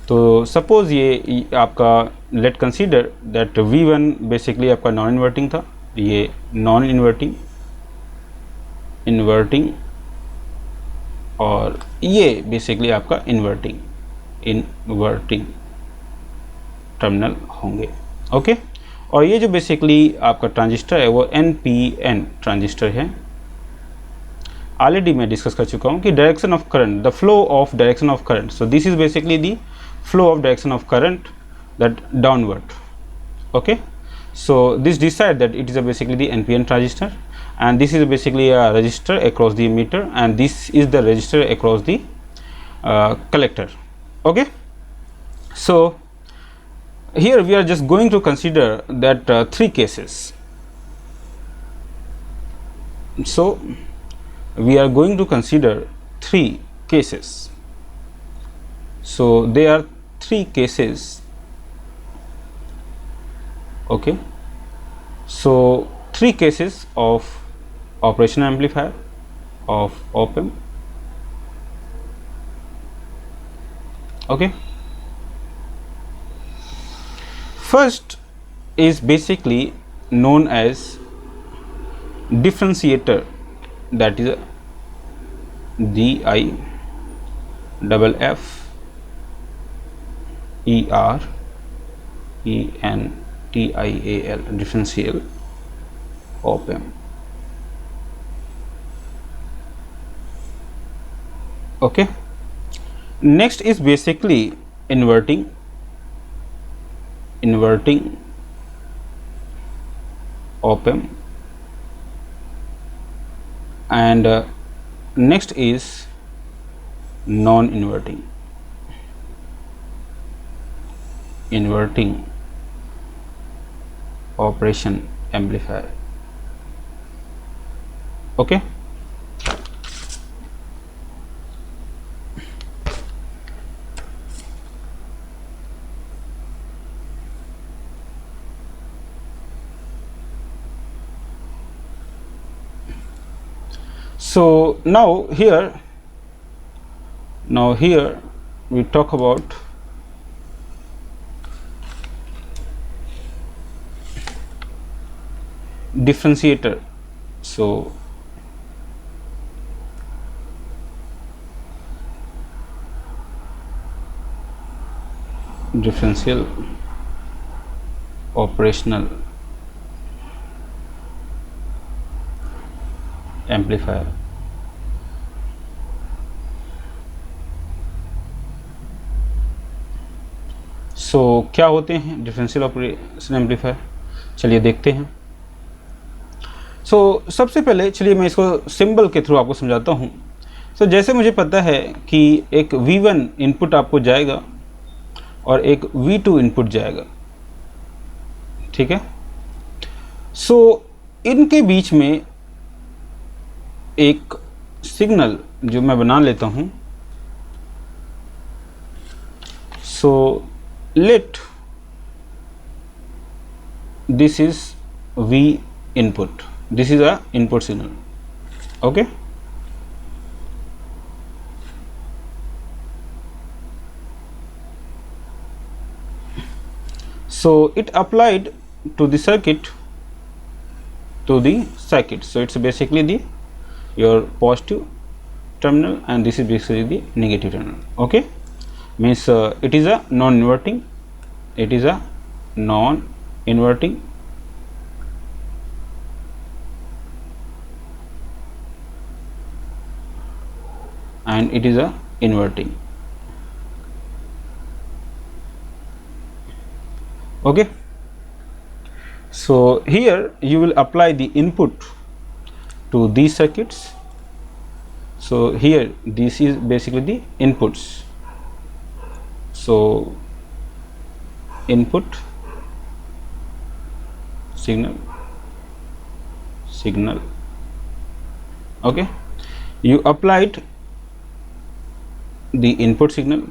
तो सपोज ये आपका late consider that V1 basically आपका नॉन इन्वर्टिंग था, ये नॉन इन्वर्टिंग, इन्वर्टिंग, और ये बेसिकली आपका इन्वर्टिंग, इन्वर्टिंग टर्मिनल होंगे. ओके, और ये जो बेसिकली आपका ट्रांजिस्टर है वो NPN ट्रांजिस्टर है. ऑलरेडी मैं डिस्कस कर चुका हूँ कि direction of current, the flow of direction of current. So this is basically the flow of direction of current that downward. Okay, so this decide that it is basically the NPN transistor, and this is basically a resistor across the emitter, and this is the resistor across the collector. Okay, so here we are just going to consider that 3 cases. So we are going to consider 3 cases. So there are 3 cases. Okay, so 3 cases of operation amplifier of op-amp. Okay, first is basically known as differentiator, that is DIFFERENTIAL, differential op-amp. Okay, next is basically inverting op-amp, and next is non-inverting operation amplifier. Okay, so now here we talk about differentiator. So differential operational amplifier. सो क्या होते हैं differential operation amplifier? चलिए देखते हैं। सबसे पहले चलिए मैं इसको सिंबल के थ्रू आपको समझाता हूँ। जैसे मुझे पता है कि एक V1 इनपुट आपको जाएगा और एक V2 इनपुट जाएगा, ठीक है। इनके बीच में एक सिग्नल जो मैं बना लेता हूँ। Let this is V input, this is a input signal, okay. It applied to the circuit, so it's basically the your positive terminal and this is basically the negative terminal, okay. Means it is a non-inverting, and it is a inverting, okay. Here you will apply the input to these circuits. Here this is basically the inputs. Input signal, okay. You applied the input signal,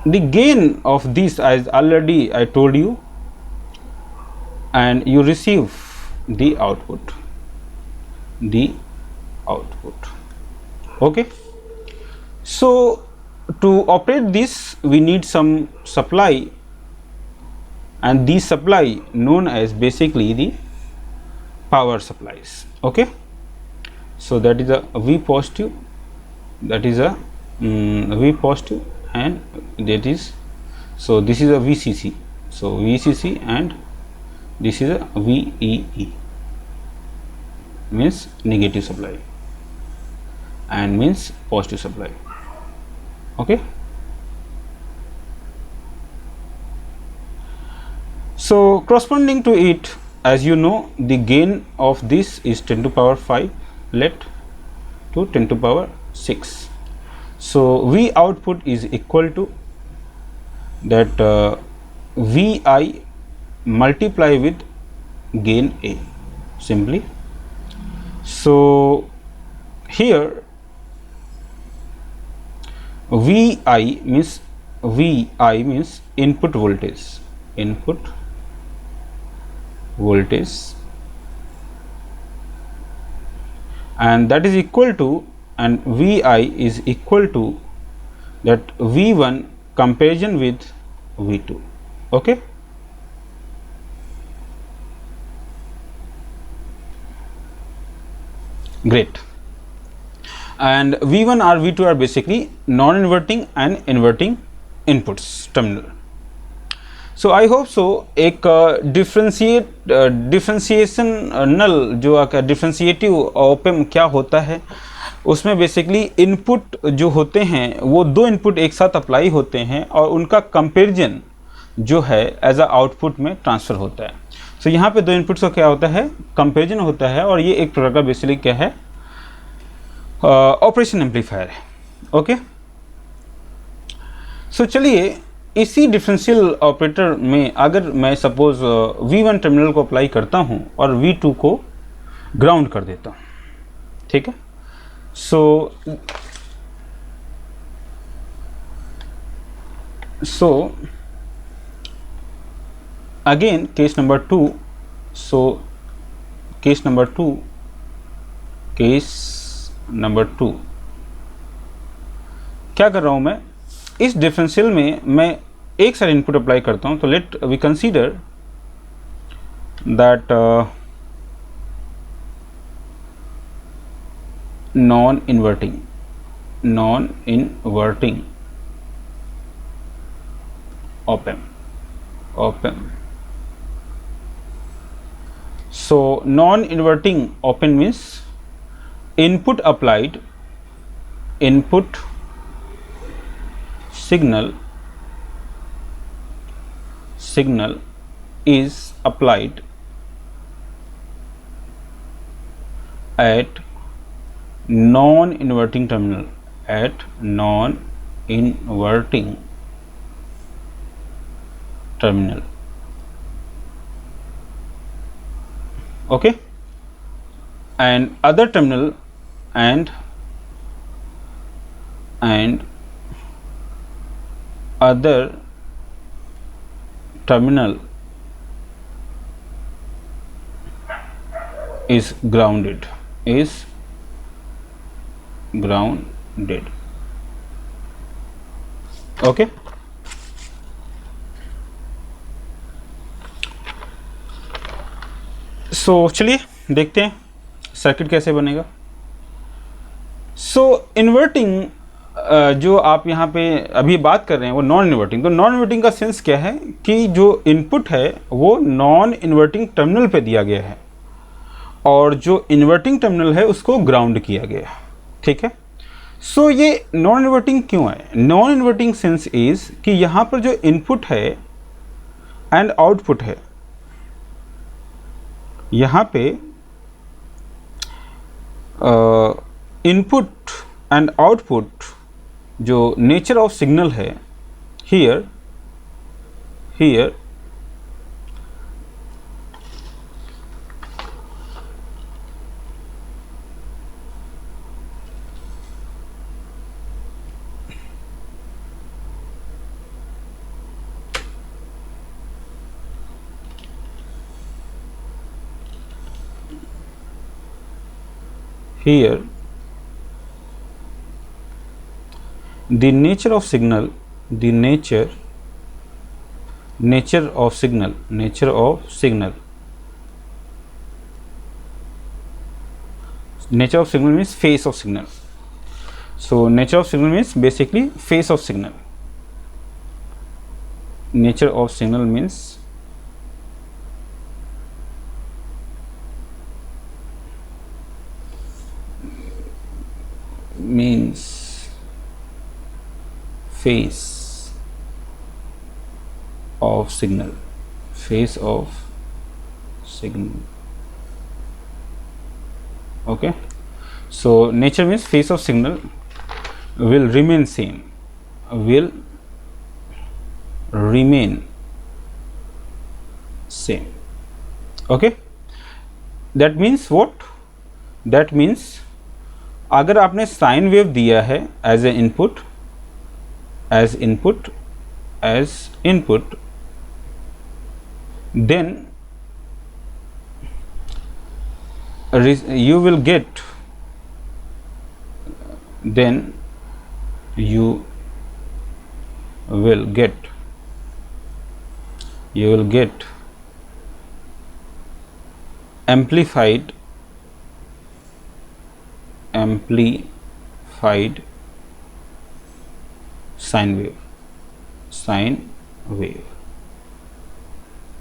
the gain of this as already I told you, and you receive the output, okay. To operate this we need some supply, and these supply known as basically the power supplies, okay. That is a V positive, V positive, and that is, this is a VCC, VCC, and this is a VEE, means negative supply, and means positive supply, okay. Corresponding to it, as you know, the gain of this is 10 to power 5 let to 10 to power 6. V output is equal to that Vi multiply with gain A, simply. Here Vi means input voltage, and that is equal to, and Vi is equal to that V1 comparison with V2, okay. Great. And V1 or V2 are basically non-inverting and inverting inputs terminal. I hope so एक डिफ्रेंशिएशनल जो डिफ्रेंशिएटिव op-amp क्या होता है, उसमें basically input जो होते हैं वो दो इनपुट एक साथ अप्लाई होते हैं और उनका कंपैरिजन जो है एज अ आउटपुट में ट्रांसफ़र होता है। यहाँ पे दो इनपुट्स का क्या होता है, कंपैरिजन होता है, और ये एक प्रकार का बेसिकली क्या है, ऑपरेशन एम्पलीफायर है, ओके। चलिए इसी डिफरेंशियल ऑपरेटर में अगर मैं सपोज V1 टर्मिनल को अप्लाई करता हूं और V2 को ग्राउंड कर देता हूं, ठीक है। Again case number 2, case number 2 क्या कर रहा हूं मैं, इस डिफरेंशियल में मैं एक साइड इनपुट अप्लाई करता हूं। Let we consider that non inverting op-amp. Non-inverting op-amp means input applied, input signal signal is applied at non-inverting terminal, at non-inverting terminal. Okay, and other terminal and other terminal is grounded, okay. सो चलिए देखते हैं circuit कैसे बनेगा। सो inverting जो आप यहाँ पे अभी बात कर रहे हैं वो नॉन इन्वर्टिंग। तो नॉन इन्वर्टिंग का सेंस क्या है कि जो इनपुट है वो नॉन इन्वर्टिंग टर्मिनल पे दिया गया है और जो इन्वर्टिंग टर्मिनल है उसको ग्राउंड किया गया है, ठीक है। सो ये नॉन इन्वर्टिंग क्यों है? नॉन इन्वर्टिंग सेंस इज कि यहाँ पर जो इनपुट है एंड आउटपुट है, यहाँ पे इनपुट एंड आउटपुट जो नेचर ऑफ सिग्नल है, here the nature of signal, nature of signal means phase of signal. So nature of signal means basically phase of signal. Nature of signal means phase of signal, okay. So nature means phase of signal will remain same, okay. That means what? That means अगर आपने sign wave दिया है as a input, then you will get amplified sine wave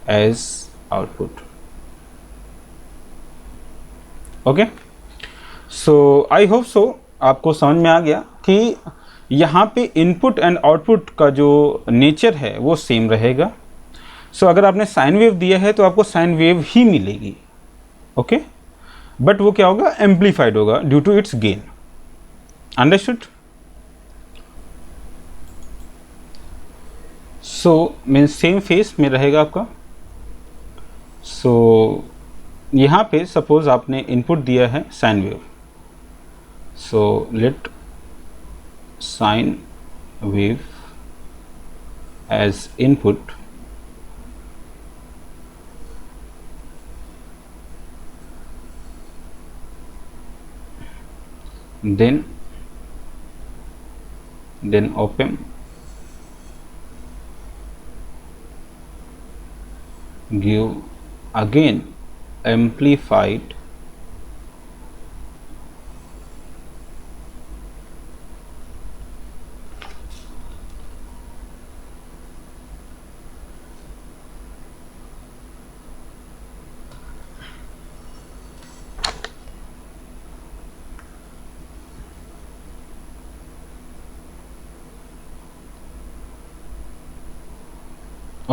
as output, okay. So I hope so आपको समझ में आ गया कि यहाँ पे इनपुट एंड आउटपुट का जो नेचर है वो सेम रहेगा। सो अगर आपने साइन वेव दिया है तो आपको साइन वेव ही मिलेगी, ओके, बट वो क्या होगा? एम्पलीफाइड होगा due to its gain. Understood? So means same phase में रहेगा आपका। सो यहाँ पे सपोज आपने इनपुट दिया है sine wave, so let sine wave as input, then op-amp give again amplified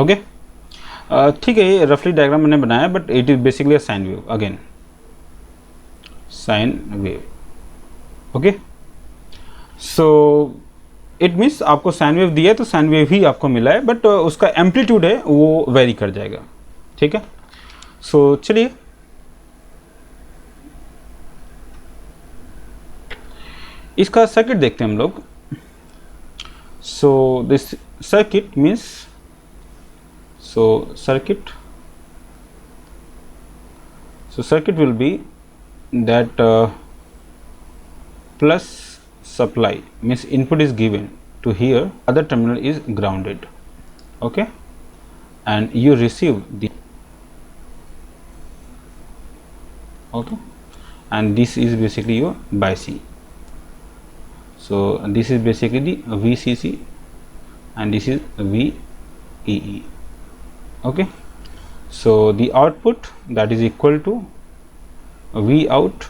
okay. ठीक है, ये रफली डायग्राम मैंने बनाया, but it is basically a sine wave, again sine wave. Okay, so it means आपको साइन वेव दिया है तो साइन वेव ही आपको मिला है, बट उसका एम्पलीट्यूड है वो वेरी कर जाएगा। ठीक है, सो चलिए इसका सर्किट देखते हैं हम लोग। So this circuit means, so circuit will be that plus supply means input is given to here, other terminal is grounded, okay, and you receive the, okay, and this is basically your biasing. So this is basically the VCC and this is VEE. Okay, so the output that is equal to V out,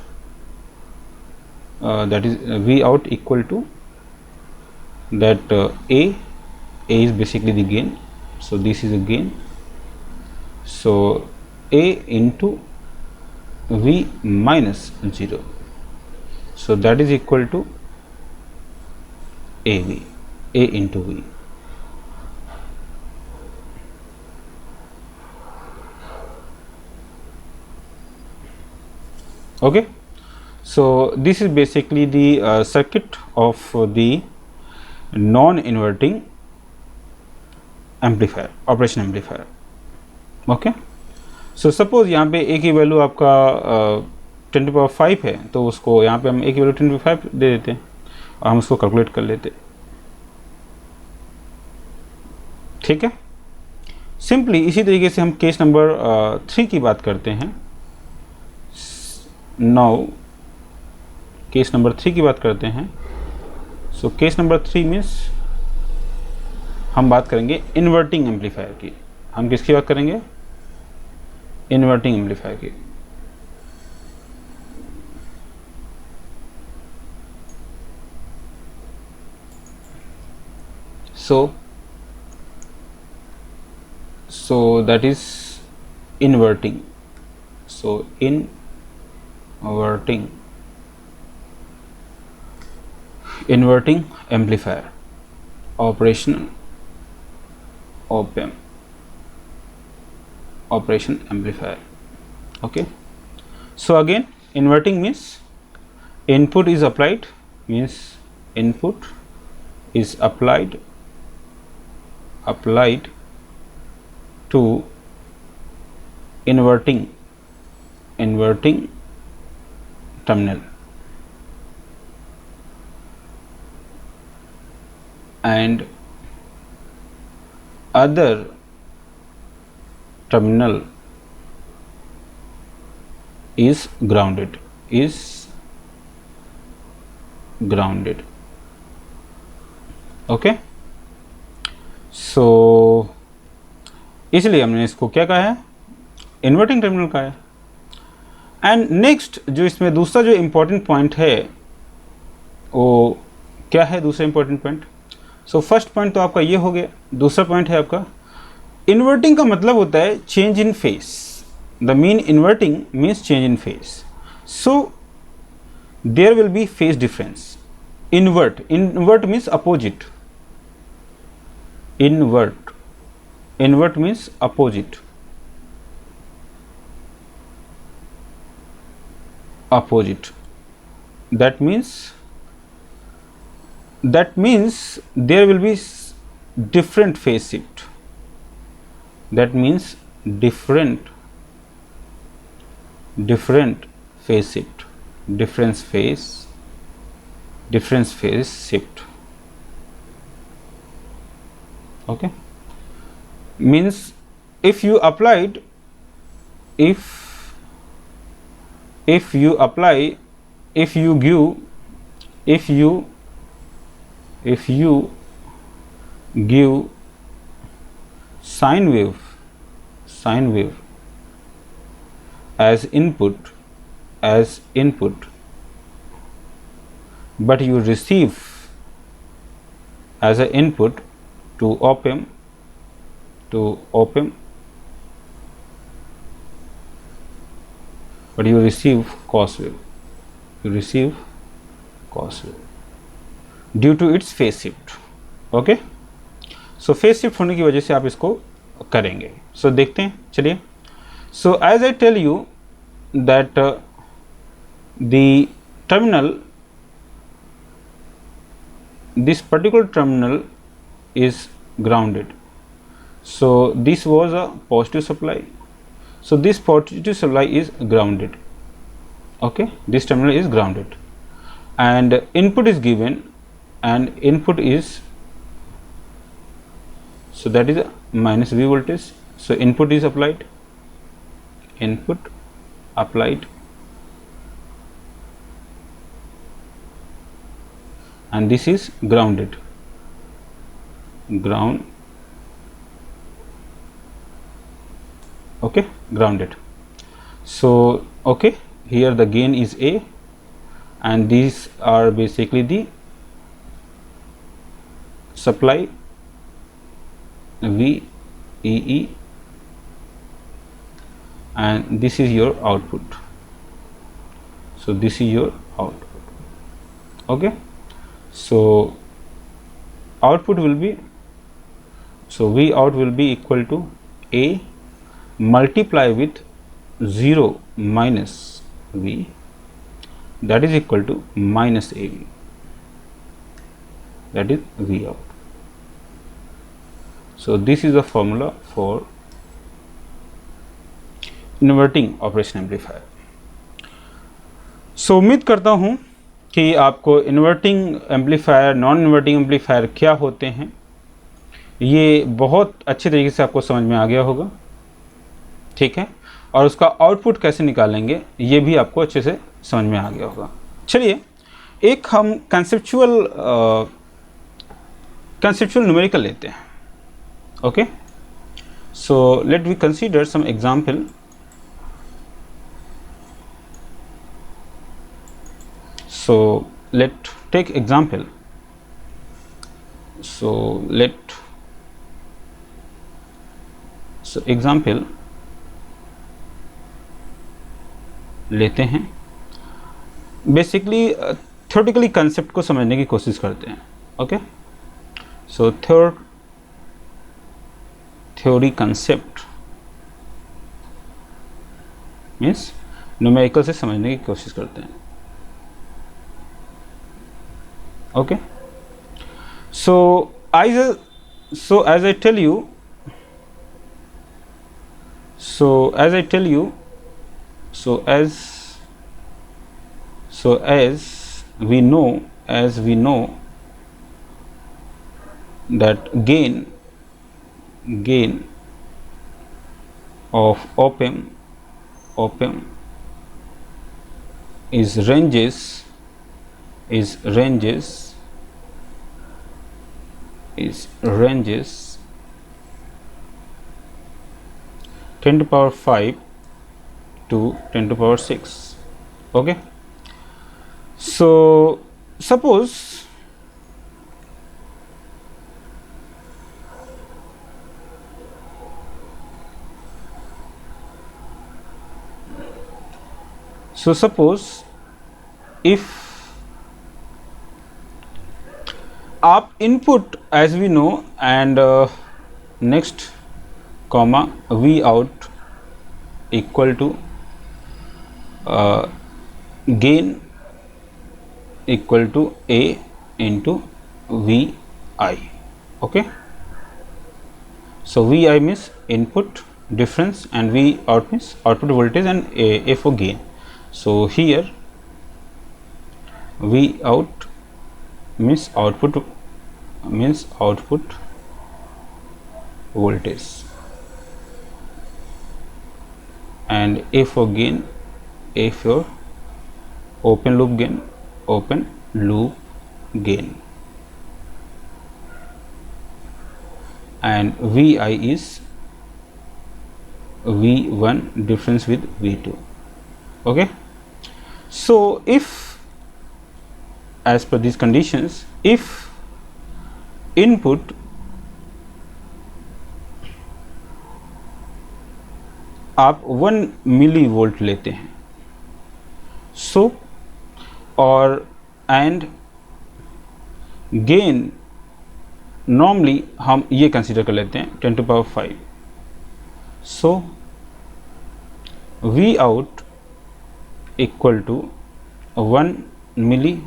that is V out equal to that A is basically the gain, so this is a gain, so A into V minus 0, so that is equal to AV, A into V. Okay, so this is basically the circuit of the non-inverting amplifier, operation amplifier. Okay, so suppose यहाँ पे A की value आपका 10⁵ है, तो उसको यहाँ पे हम A की वैल्यू 10⁵ दे देते हैं और हम उसको कैलकुलेट कर लेते। ठीक है, सिंपली इसी तरीके से हम केस नंबर 3 की बात करते हैं। नाउ केस नंबर 3 की बात करते हैं। सो केस नंबर 3 मीन्स हम बात करेंगे इन्वर्टिंग एम्पलीफायर की। हम किसकी बात करेंगे? इन्वर्टिंग एम्पलीफायर की। so that is inverting, so inverting amplifier, operation op-amp, operation amplifier. Okay, so again inverting means input is applied, means input is applied to inverting terminal, and other terminal is grounded, okay. So इसलिए हमने इसको क्या कहा है? Inverting terminal कहा है। And next जो इसमें दूसरा जो इम्पोर्टेंट पॉइंट है वो क्या है? दूसरा important point, so first point तो आपका ये हो गया। दूसरा पॉइंट है आपका इन्वर्टिंग का मतलब होता है change in phase. The mean inverting means change in phase, so there will be phase difference. Invert means opposite, invert means opposite, that means there will be different phase shift, that means different phase shift, difference phase shift. Okay, means if you applied, if you give sine wave as input, but you receive as an input to op-amp, but you receive cos wave, you receive cos wave due to its phase shift. Okay, so phase shift होने की वजह से आप इसको करेंगे. सो देखते हैं, चलिए. So as I tell you that the terminal, this particular terminal is grounded. So this was a positive supply, so this positive supply is grounded. Okay, this terminal is grounded and input is given, and input is, so that is a minus V voltage. So input is applied, input applied, and this is grounded, ground. Okay, grounded. So okay, here the gain is A, and these are basically the supply V E E, and this is your output. So this is your output. Okay, so output will be, so V out will be equal to A multiply with 0 minus V, that is equal to minus AV, that is V out. So this is the formula for inverting operation amplifier. So उम्मीद करता हूँ कि आपको inverting amplifier, non inverting amplifier क्या होते हैं, ये बहुत अच्छे तरीके से आपको समझ में आ गया होगा. ठीक है, और उसका आउटपुट कैसे निकालेंगे ये भी आपको अच्छे से समझ में आ गया होगा. चलिए एक हम कंसेप्चुअल न्यूमेरिकल लेते हैं. Okay, so let we consider some example. So let take example. So example लेते हैं. बेसिकली थ्योरेटिकली कंसेप्ट को समझने की कोशिश करते हैं. ओके, सो थ्योरी कंसेप्ट मीन्स न्यूमेरिकल से समझने की कोशिश करते हैं. Okay, so as I tell you, so as we know that gain of op-amp is ranges 10 to power 5 to 10 to power 6. Okay, so suppose if आप input as we know and next comma V out equal to gain equal to A into V I. Okay, so V I means input difference and V out means output voltage and A for gain. So here V out means output voltage and A for gain, A for open loop gain and Vi is V1 difference with V2. Okay, so if as per these conditions, if input आप 1 millivolt लेते हैं, सो और and gain normally हम ये consider कर लेते हैं 10 to power 5. So V out equal to 1 millivolt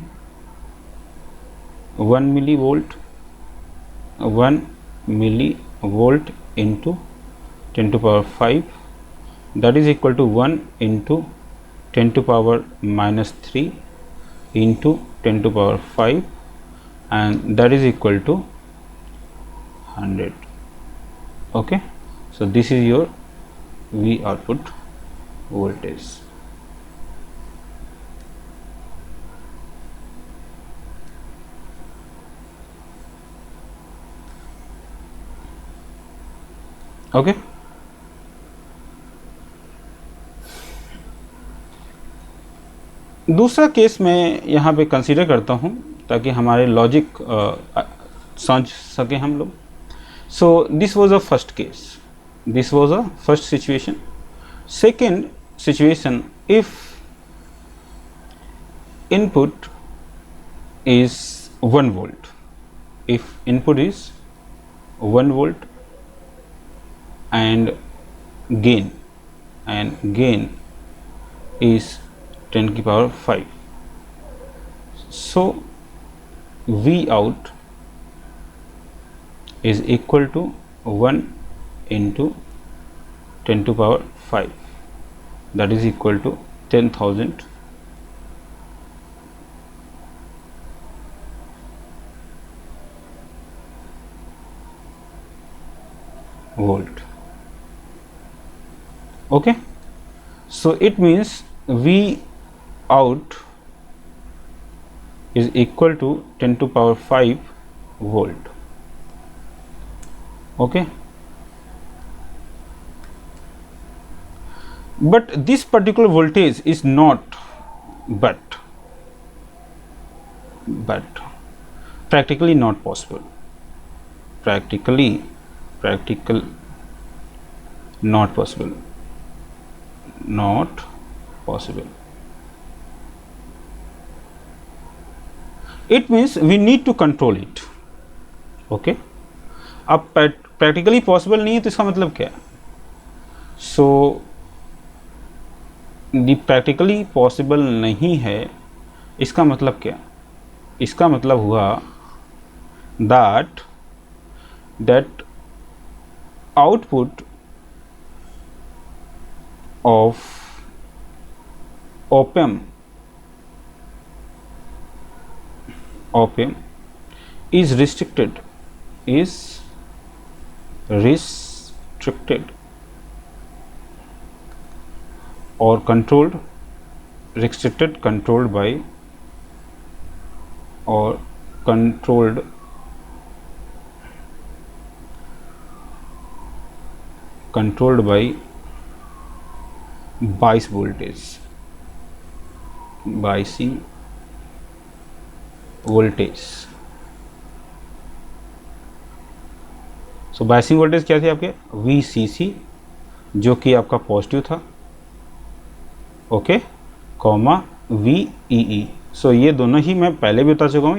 into 10 to power 5, that is equal to 1 into 10 to power minus 3 into 10 to power 5, and that is equal to 100. Okay, so this is your V output voltage. Okay दूसरा case मैं यहाँ पे consider करता हूँ ताकि हमारे logic समझ सके हम लोग. So this was a first case, this was a first situation. Second situation, if input is 1 volt, if input is 1 volt and gain is 10 की power 5, so V out is equal to 1 into 10 to power 5, that is equal to 10,000 volt. Okay, so it means V out is equal to 10 to power 5 volt. Okay, but this particular voltage is not but practically not possible, practical not possible. It means we need to control it. Okay, अब practically possible नहीं है तो इसका मतलब क्या है? So the practically possible नहीं है, इसका मतलब क्या? इसका मतलब हुआ that output of op-amp is restricted or controlled by or controlled by bias voltage, biasing voltage. So biasing voltage क्या थी आपके? VCC जो कि आपका पॉजिटिव था, ओके, कॉमा VEE. सो ये दोनों ही मैं पहले भी बता चुका हूँ,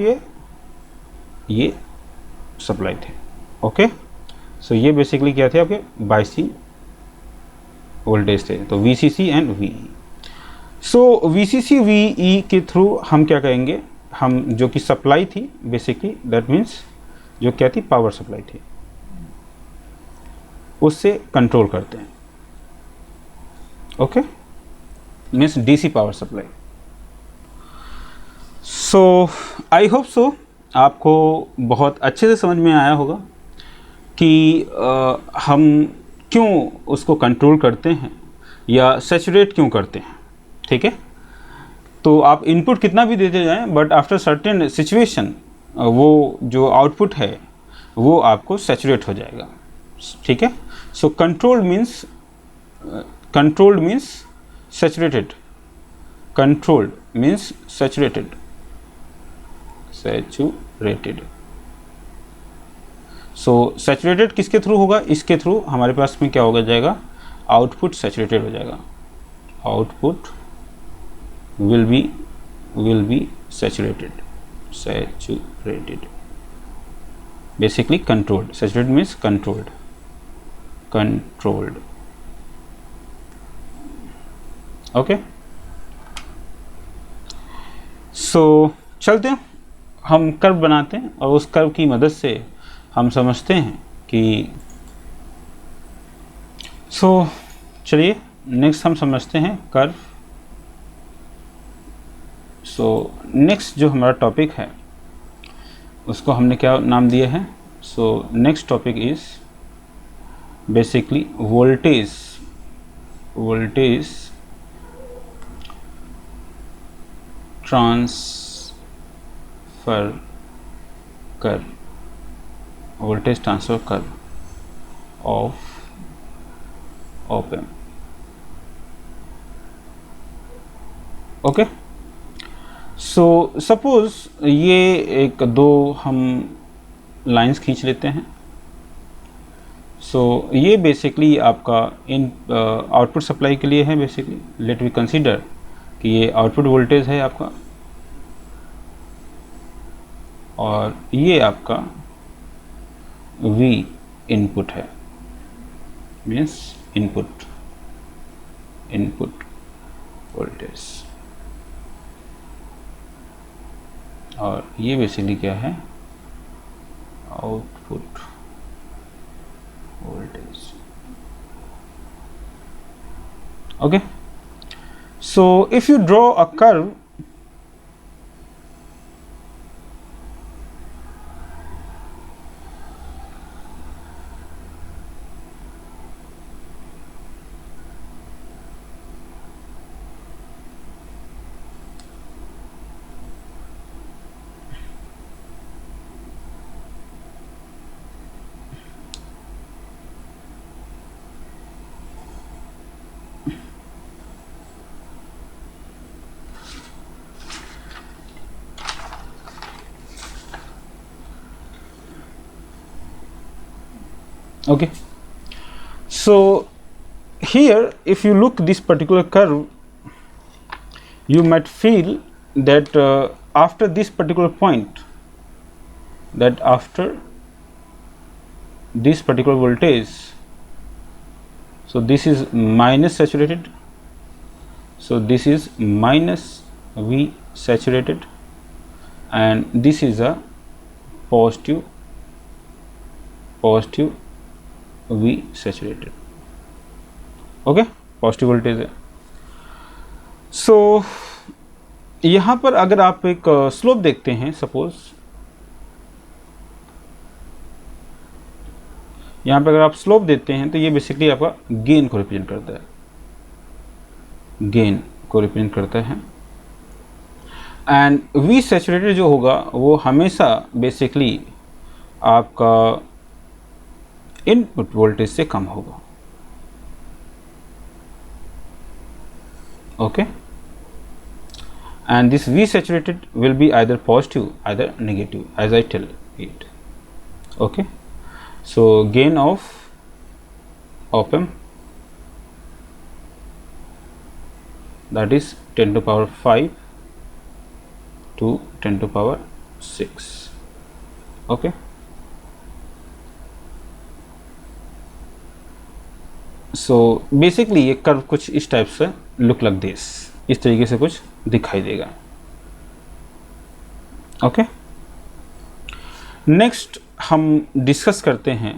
ये सप्लाई थे. ओके, सो ये बेसिकली क्या थे आपके? बायसिंग वोल्टेज थे, तो VCC and VE. So VCC VE के थ्रू हम क्या करेंगे? हम जो कि सप्लाई थी बेसिकली, दैट मीन्स जो क्या थी? पावर सप्लाई थी, उससे कंट्रोल करते हैं. Okay, means DC power supply. So I hope सो आपको बहुत अच्छे से समझ में आया होगा कि हम क्यों उसको कंट्रोल करते हैं या सैचुरेट क्यों करते हैं. ठीक है, तो आप इनपुट कितना भी देते जाएं, बट आफ्टर सर्टेन सिचुएशन वो जो आउटपुट है वो आपको सैचुरेट हो जाएगा. ठीक है, so controlled means saturated, controlled means saturated. So saturated किसके थ्रू होगा? इसके थ्रू हमारे पास में क्या होगा जाएगा? आउटपुट सैचुरेटेड हो जाएगा, output will be saturated, basically controlled. Saturated means controlled. Okay, so चलते हैं, हम कर्व बनाते हैं और उस कर्व की मदद से हम समझते हैं कि चलिए नेक्स्ट हम समझते हैं कर्व। नेक्स्ट जो हमारा टॉपिक है उसको हमने क्या नाम दिया है? Next topic is basically voltage transfer curve, voltage transfer curve of op-amp. Okay, suppose ये एक दो हम लाइंस खींच लेते हैं। ये बेसिकली आपका इन आउटपुट सप्लाई के लिए है। बेसिकली लेट वी कंसीडर कि ये आउटपुट वोल्टेज है आपका और ये आपका V इनपुट है, मीन्स इनपुट वोल्टेज, और ये बेसिकली क्या है? Output voltage. Okay, so if you draw a curve, okay, so here if you look this particular curve, you might feel that after this particular point, that after this particular voltage, so this is minus saturated, so this is minus V saturated, and this is a positive V saturated. Okay, positive voltage है। यहाँ पर अगर आप एक slope देखते हैं, suppose यहाँ पर अगर आप स्लोप देते हैं तो ये बेसिकली आपका गेन को रिप्रेजेंट करता है, एंड V सैचुरेटेड जो होगा वो हमेशा बेसिकली आपका इनपुट वोल्टेज से कम होगा। Okay, and this V saturated will be either positive either negative, as I tell it. Okay, so gain of op-amp, that is 10 to power 5 to 10 to power 6. Okay, so basically ये curve कुछ इस type से look like this, इस तरीके से कुछ दिखाई देगा। ओके, नेक्स्ट हम डिस्कस करते हैं।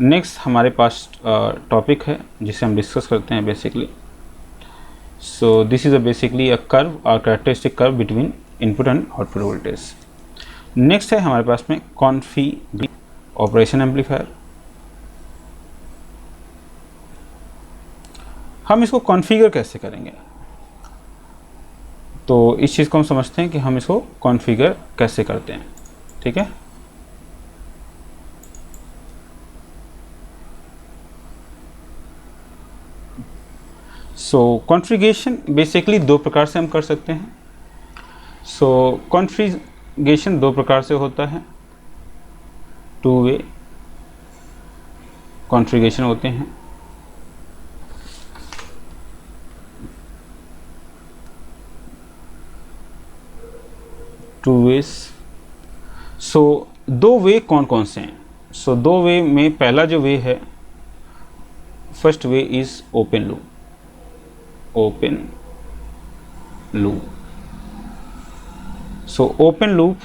नेक्स्ट हमारे पास टॉपिक है जिसे हम डिस्कस करते हैं basically. So this is a basically a curve और characteristic curve between input and output voltage. Next है हमारे पास में कॉन्फिगर ऑपरेशन एम्पलीफायर। हम इसको कॉन्फ़िगर कैसे करेंगे, तो इस चीज़ को हम समझते हैं कि हम इसको कॉन्फ़िगर कैसे करते हैं। ठीक है, कॉन्फ़िगरेशन बेसिकली दो प्रकार से हम कर सकते हैं। कॉन्फ़िगरेशन दो प्रकार से होता है, टू वे कॉन्फ़िगरेशन होते हैं। Two ways. सो दो वे कौन कौन से हैं? सो दो वे में पहला जो वे है, first way is open loop. Open loop. So open loop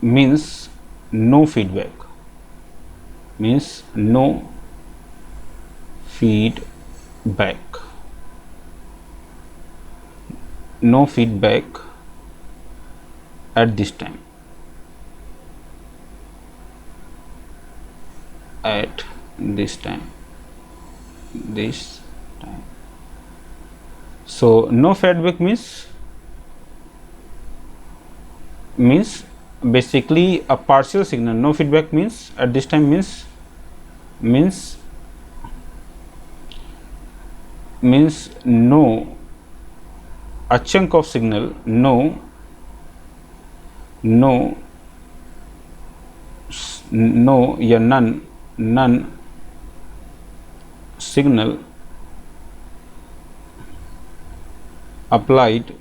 means no feedback, means no feedback, no feedback at this time, at this time. So no feedback means basically a partial signal. No feedback means at this time means no, a chunk of signal, no या none signal applied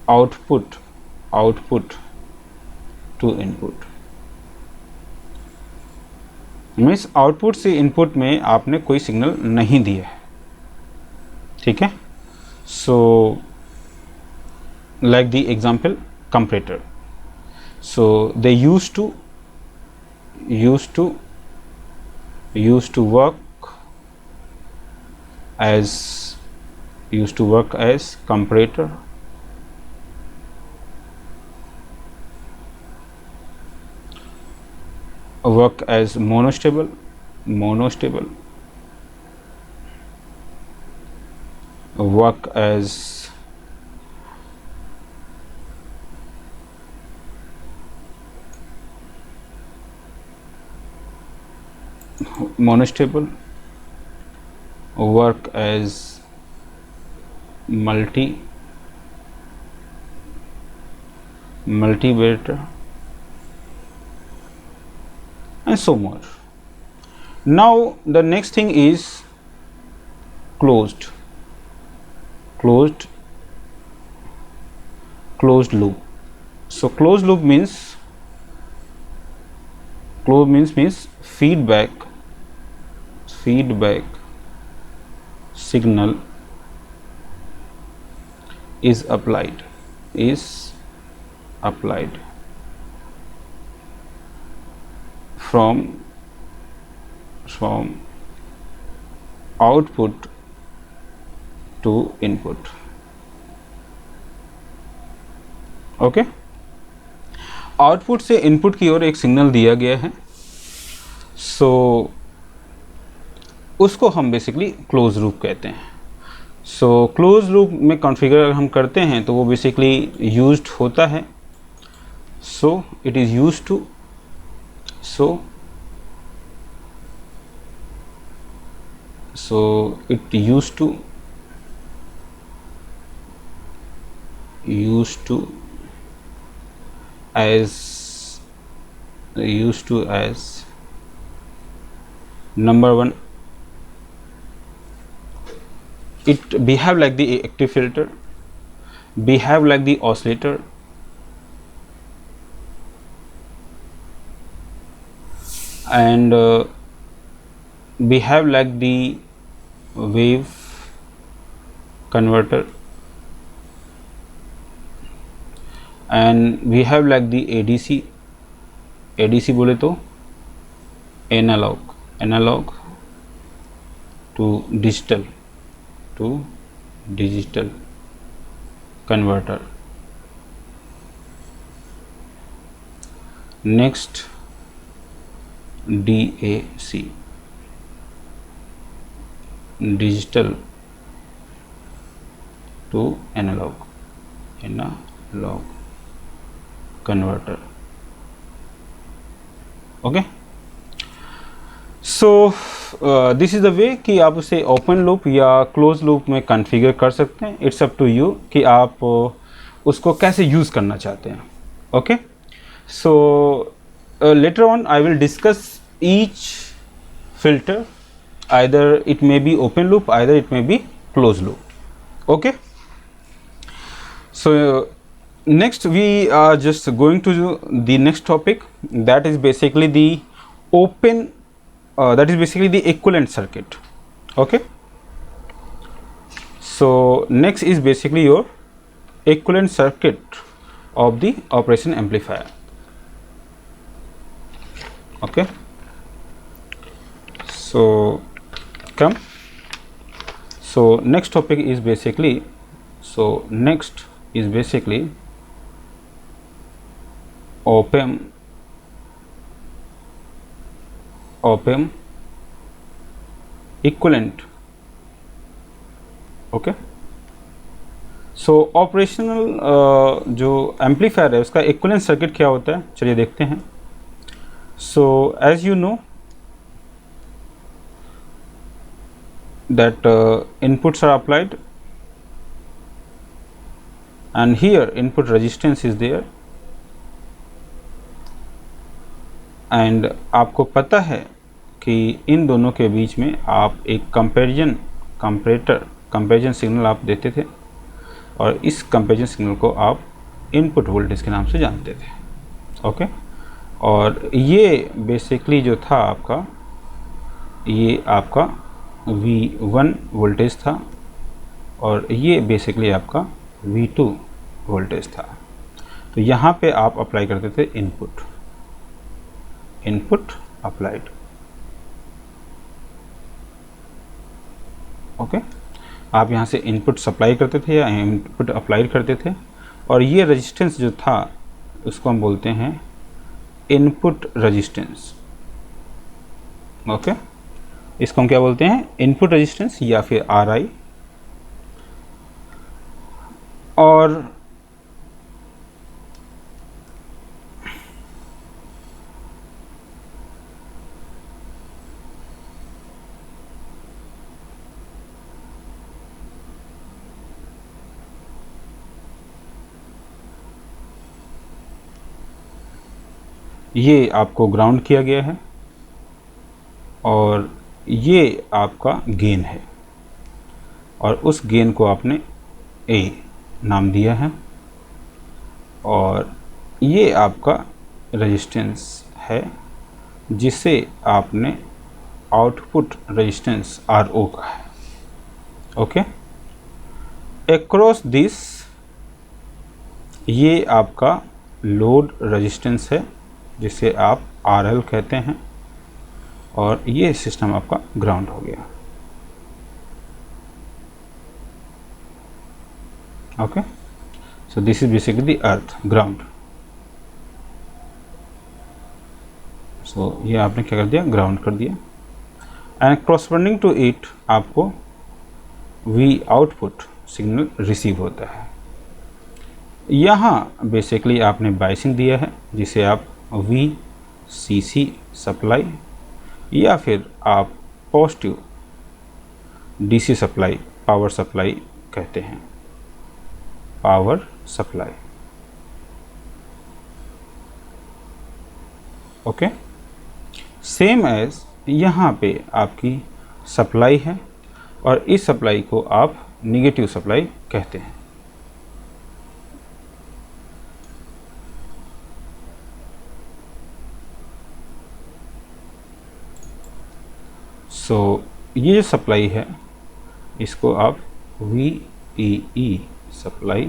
output to input। मीन्स output से input में आपने कोई signal नहीं दिया है, ठीक है। So like the example comparator. So they used to work as comparator, work as monostable, work as monostable, work as multivariator, and so more. Now the next thing is closed loop. So closed loop means feedback signal is applied from output to input। Okay, output से input की ओर एक signal दिया गया है। सो उसको हम basically close loop कहते हैं। सो क्लोज लूप में कॉन्फ़िगर अगर हम करते हैं तो वो बेसिकली यूज्ड होता है। So it is used to as number one, it behave like the active filter, behave like the oscillator, and behave like the wave converter, and behave like the ADC बोले तो analog to digital converter। next DAC, digital to analog converter। Okay, so this is the way कि आप उसे open loop या close loop में configure कर सकते हैं। इट्स अप टू यू कि आप उसको कैसे यूज़ करना चाहते हैं। Okay, so later on I will discuss each filter either it may be open loop, either it may be closed loop. Okay, so next we are just going to the next topic, that is basically the open that is basically the equivalent circuit. Okay, so next is basically your equivalent circuit of the operation amplifier. Okay, so come, so next topic is basically, so next is basically op-amp equivalent. Okay, so operational जो amplifier है उसका equivalent circuit क्या होता है, चलिए देखते हैं. So as you know that inputs are applied and here input resistance is there and आपको पता है कि इन दोनों के बीच में आप एक कंपैरिजन सिग्नल आप देते थे और इस कंपैरिजन सिग्नल को आप इनपुट वोल्टेज के नाम से जानते थे. ओके, और ये बेसिकली जो था आपका, ये आपका V1 वोल्टेज था और ये बेसिकली आपका V2 वोल्टेज था. तो यहाँ पे आप अप्लाई करते थे इनपुट अप्लाइड. ओके, आप यहाँ से इनपुट सप्लाई करते थे या इनपुट अप्लाई करते थे और ये रेजिस्टेंस जो था उसको हम बोलते हैं इनपुट रेजिस्टेंस. ओके, इसको हम क्या बोलते हैं, इनपुट रेजिस्टेंस या फिर RI. और ये आपको ग्राउंड किया गया है और ये आपका गेन है और उस गेन को आपने A नाम दिया है और ये आपका रेजिस्टेंस है जिसे आपने आउटपुट रेजिस्टेंस RO का है. ओके, अक्रॉस दिस ये आपका लोड रेजिस्टेंस है जिसे आप RL कहते हैं और ये सिस्टम आपका ग्राउंड हो गया. Okay, so this is basically the earth ground. So ये आपने क्या कर दिया, ग्राउंड कर दिया एंड क्रॉसपेंडिंग टू इट आपको V आउटपुट सिग्नल रिसीव होता है. यहाँ बेसिकली आपने बाइसिंग दिया है जिसे आप VCC सप्लाई या फिर आप positive DC supply, power supply कहते हैं, power supply. Okay, same as यहाँ पे आपकी सप्लाई है और इस सप्लाई को आप निगेटिव सप्लाई कहते हैं. सो ये जो सप्लाई है इसको आप VEE सप्लाई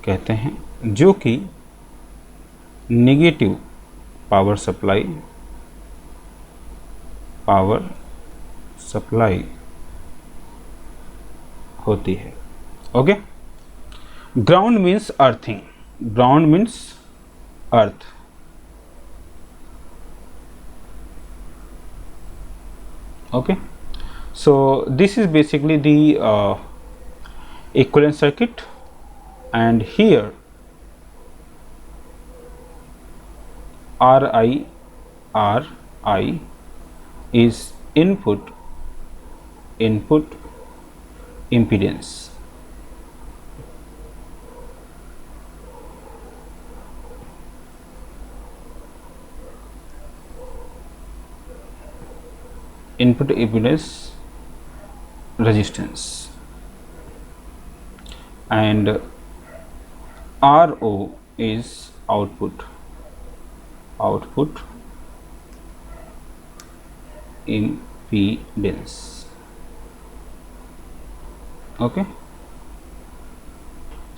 कहते हैं जो कि निगेटिव पावर सप्लाई होती है. Okay, ground means earthing, ground means earth. Okay, so this is basically the equivalent circuit and here RI is input impedance. input impedance resistance, and RO is output impedance. Okay,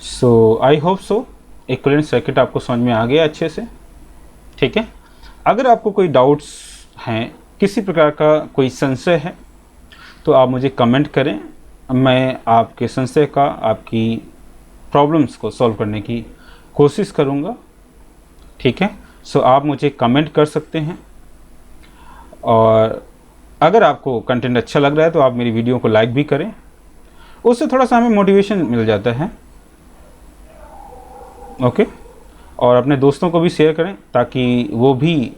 so I hope so equivalent circuit आपको समझ में आ गया अच्छे से। ठीक है, अगर आपको कोई डाउट्स हैं, किसी प्रकार का कोई संशय है, तो आप मुझे कमेंट करें, मैं आपके संशय का, आपकी प्रॉब्लम्स को सॉल्व करने की कोशिश करूंगा। ठीक है, सो आप मुझे कमेंट कर सकते हैं, और अगर आपको कंटेंट अच्छा लग रहा है तो आप मेरी वीडियो को लाइक भी करें, उससे थोड़ा सा हमें मोटिवेशन मिल जाता है। ओके, और अपने दोस्तों को भी शेयर करें ताकि वो भी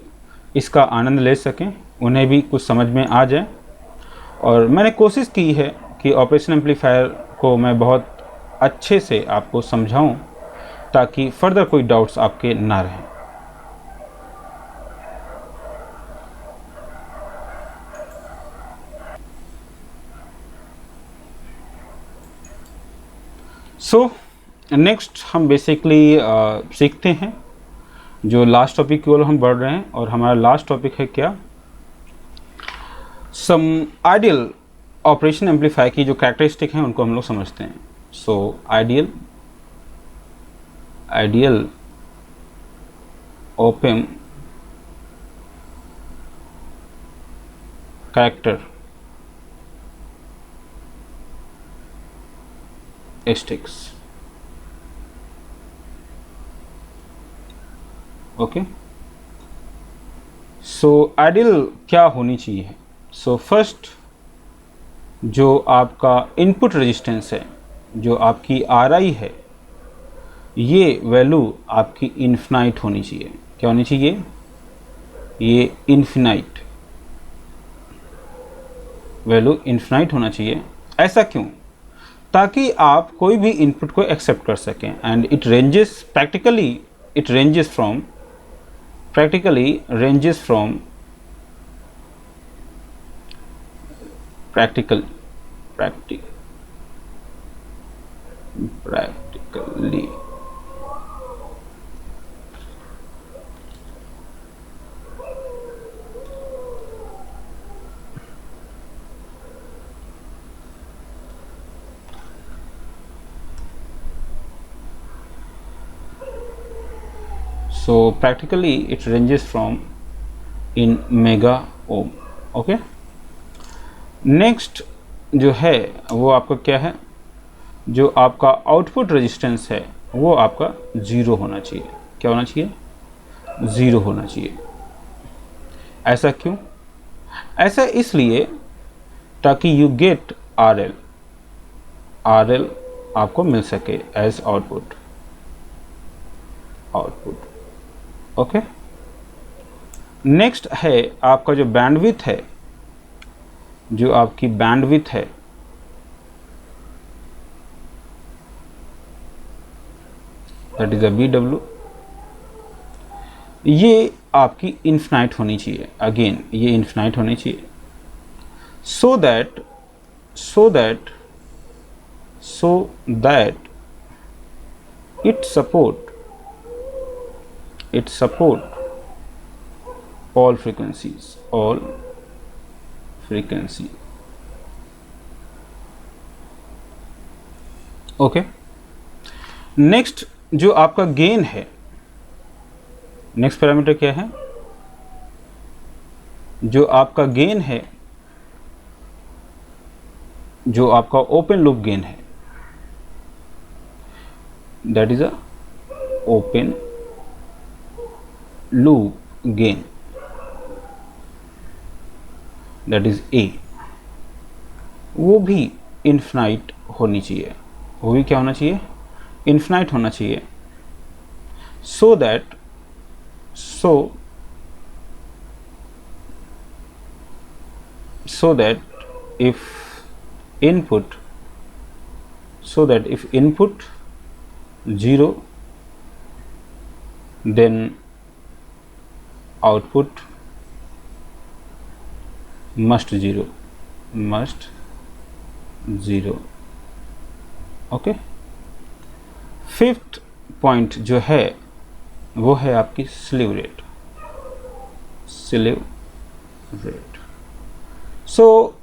इसका आनंद ले सकें, उन्हें भी कुछ समझ में आ जाए। और मैंने कोशिश की है कि ऑपरेशन एम्पलीफायर को मैं बहुत अच्छे से आपको समझाऊं ताकि फर्दर कोई डाउट्स आपके ना रहें। सो नेक्स्ट हम बेसिकली सीखते हैं, जो लास्ट टॉपिक की ओर हम बढ़ रहे हैं, और हमारा लास्ट टॉपिक है क्या, सम आइडियल ऑपरेशन एम्पलीफायर की जो कैरेक्टरिस्टिक हैं उनको हम लोग समझते हैं। So ideal op amp characteristics. Okay, so ideal क्या होनी चाहिए। सो फर्स्ट, जो आपका इनपुट रेजिस्टेंस है, जो आपकी RI है, ये वैल्यू आपकी इन्फिनाइट होनी चाहिए। क्या होनी चाहिए? ये इन्फिनाइट वैल्यू, इन्फिनाइट होना चाहिए। ऐसा क्यों? ताकि आप कोई भी इनपुट को एक्सेप्ट कर सकें, and it ranges practically ranges from practically so practically it ranges from in mega ohm. Okay, next जो है वो आपका क्या है, जो आपका आउटपुट रेजिस्टेंस है वो आपका 0 होना चाहिए। क्या होना चाहिए? 0 होना चाहिए। ऐसा क्यों? ऐसा इसलिए ताकि यू गेट RL आपको मिल सके एज आउटपुट। ओके, नेक्स्ट है आपका जो बैंडविड्थ है, जो आपकी बैंडविड्थ है, दैट इज अ BW, ये आपकी इन्फिनाइट होनी चाहिए। अगेन ये इन्फिनाइट होनी चाहिए, so that it support all frequencies. Okay, next जो आपका गेन है, नेक्स्ट पैरामीटर क्या है? जो आपका गेन है, जो आपका ओपन लूप गेन है, that is a open loop gain, that is A, वो भी इन्फिनाइट होनी चाहिए। वो भी क्या होना चाहिए? इन्फिनाइट होना चाहिए, so that if input 0, then output must zero, must zero. Okay, fifth point जो है वो है आपकी स्लीव रेट, स्लीव रेट। सो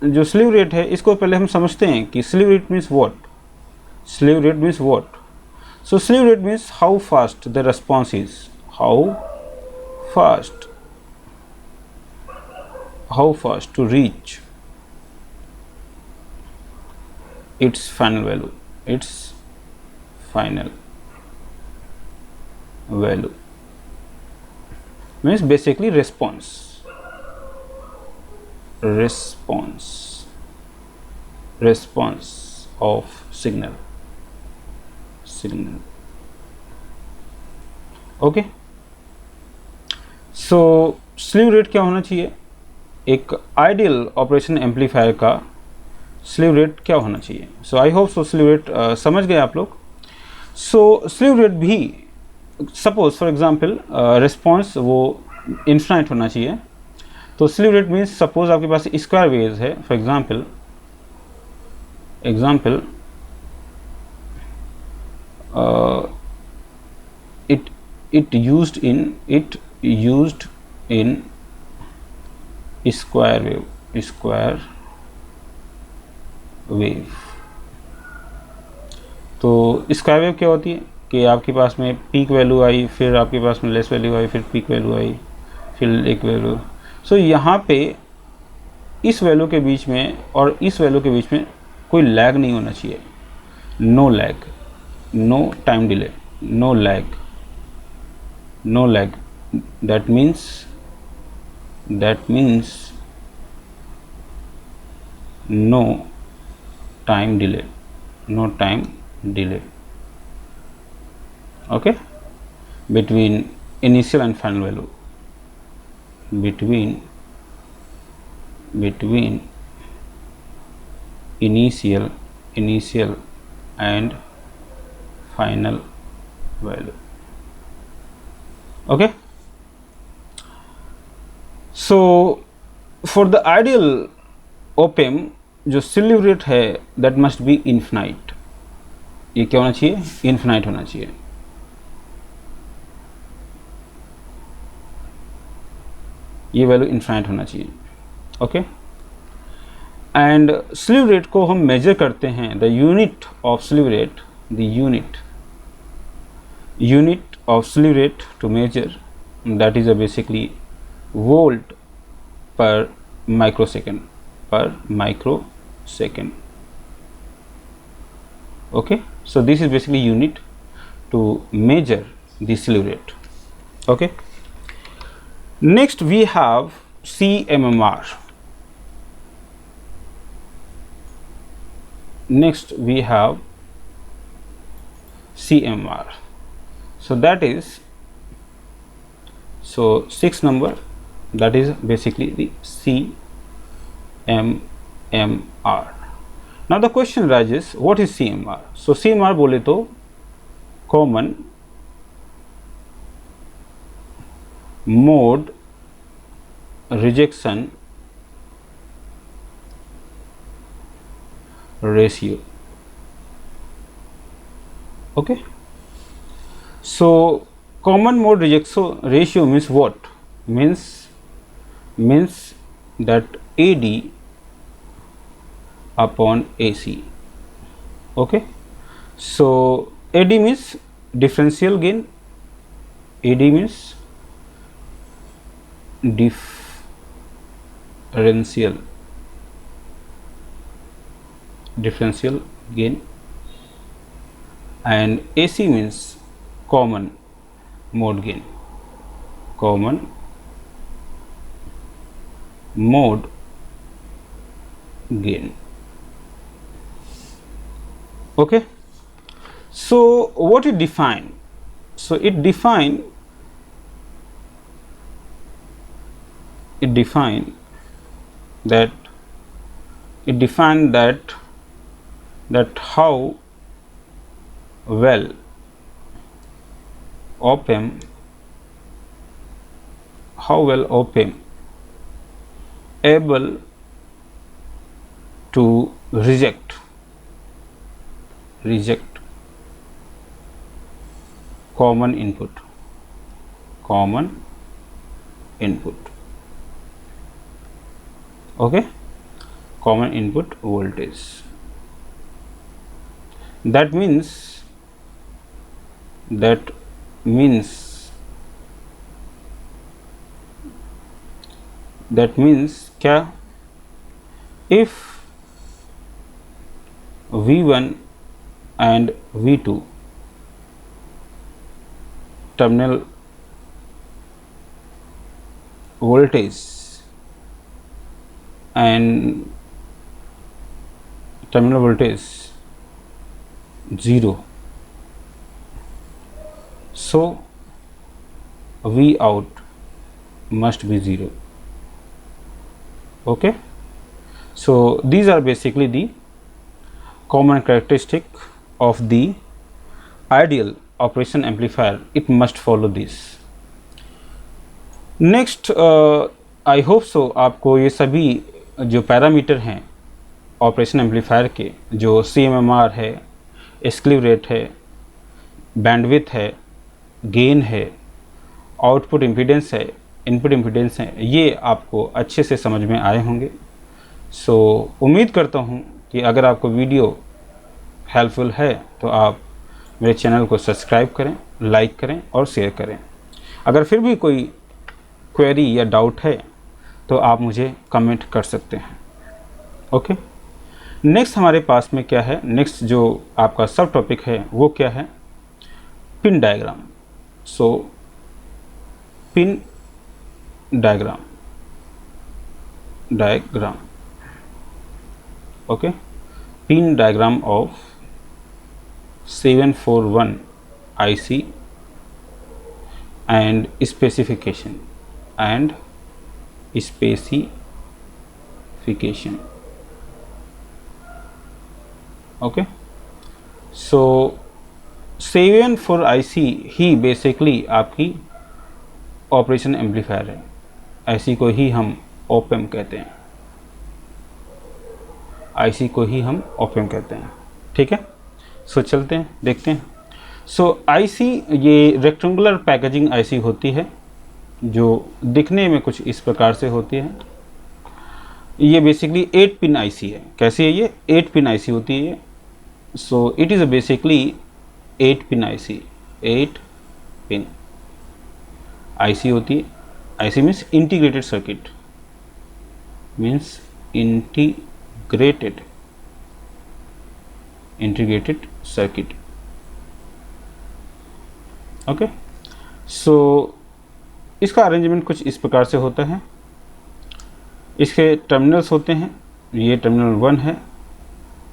जो स्लीव रेट है इसको पहले हम समझते हैं कि sleeve rate means what, sleeve rate means what. So slew rate means how fast the response is, how fast to reach its final value, its final value means basically response of signal। Okay, so slew rate क्या होना चाहिए, एक ideal operation amplifier का slew rate क्या होना चाहिए। So I hope so slew rate समझ गए आप लोग। सो स्लीव रेट भी सपोज फॉर एग्जांपल रिस्पॉन्स वो इन्फिनाइट होना चाहिए। तो स्लीव रेट मीन्स सपोज आपके पास स्क्वायर वेव है, for example it used in square wave. तो स्क्वायर वेव क्या होती है कि आपके पास में पीक वैल्यू आई, फिर आपके पास में लेस वैल्यू आई, फिर पीक वैल्यू आई, फिर एक वैल्यू। सो यहाँ पे इस वैल्यू के बीच में और इस वैल्यू के बीच में कोई लैग नहीं होना चाहिए, no lag, no time delay, no lag, that means no time delay, okay, between initial and final value, between initial and final value। okay, so for the ideal op-amp जो slew rate है that must be infinite। ये क्या होना चाहिए, infinite होना चाहिए। ये value infinite होना चाहिए। ओके, एंड स्लीव रेट को हम मेजर करते हैं, the unit of slew rate, the unit of slew rate to measure, that is basically volt per microsecond, okay, so this is basically unit to measure the slew rate। okay, next we have CMMR, so that is, so 6 number, that is basically the CMMR। now the question arises, what is CMR? so CMR बोले तो common mode rejection ratio। okay, so common mode rejection ratio means what? Means that AD upon AC। okay, so AD means differential gain, AD means differential gain, and AC means common mode gain, okay, so what it define? so it define that how well op-amp able to reject common input okay, common input voltage. that means क्या, if V1 and V2 terminal voltage and terminal voltage 0, so V out must be 0. okay, so these are basically the common characteristic of the ideal operation amplifier. It must follow this. next I hope so आपको ये सभी जो parameter हैं operation amplifier के, जो CMMR है, slew rate है, bandwidth है, गेन है, आउटपुट इम्पीडेंस है, इनपुट इम्पीडेंस है, ये आपको अच्छे से समझ में आए होंगे. सो उम्मीद करता हूँ कि अगर आपको वीडियो हेल्पफुल है तो आप मेरे चैनल को सब्सक्राइब करें, लाइक करें और शेयर करें. अगर फिर भी कोई क्वेरी या डाउट है तो आप मुझे कमेंट कर सकते हैं. ओके, नेक्स्ट हमारे पास में क्या है, नेक्स्ट जो आपका सब टॉपिक है वो क्या है, pin diagram. So pin diagram okay, pin diagram of 741 IC and specification. Okay, so 741 IC he basically आपकी ऑपरेशन एम्पलीफायर है. IC को ही हम ऑप-एम्प कहते हैं, IC को ही हम ऑप-एम्प कहते हैं. ठीक है, सो चलते हैं देखते हैं. सो IC ये रेक्टेंगुलर पैकेजिंग IC होती है जो दिखने में कुछ इस प्रकार से होती है. ये बेसिकली 8 पिन IC है. कैसी है ये? 8 पिन IC होती है. So it is basically 8 pin IC, 8 pin IC होती है. IC means integrated circuit, integrated circuit. Okay, so इसका अरेंजमेंट कुछ इस प्रकार से होता है. इसके टर्मिनल्स होते हैं. ये टर्मिनल 1 है,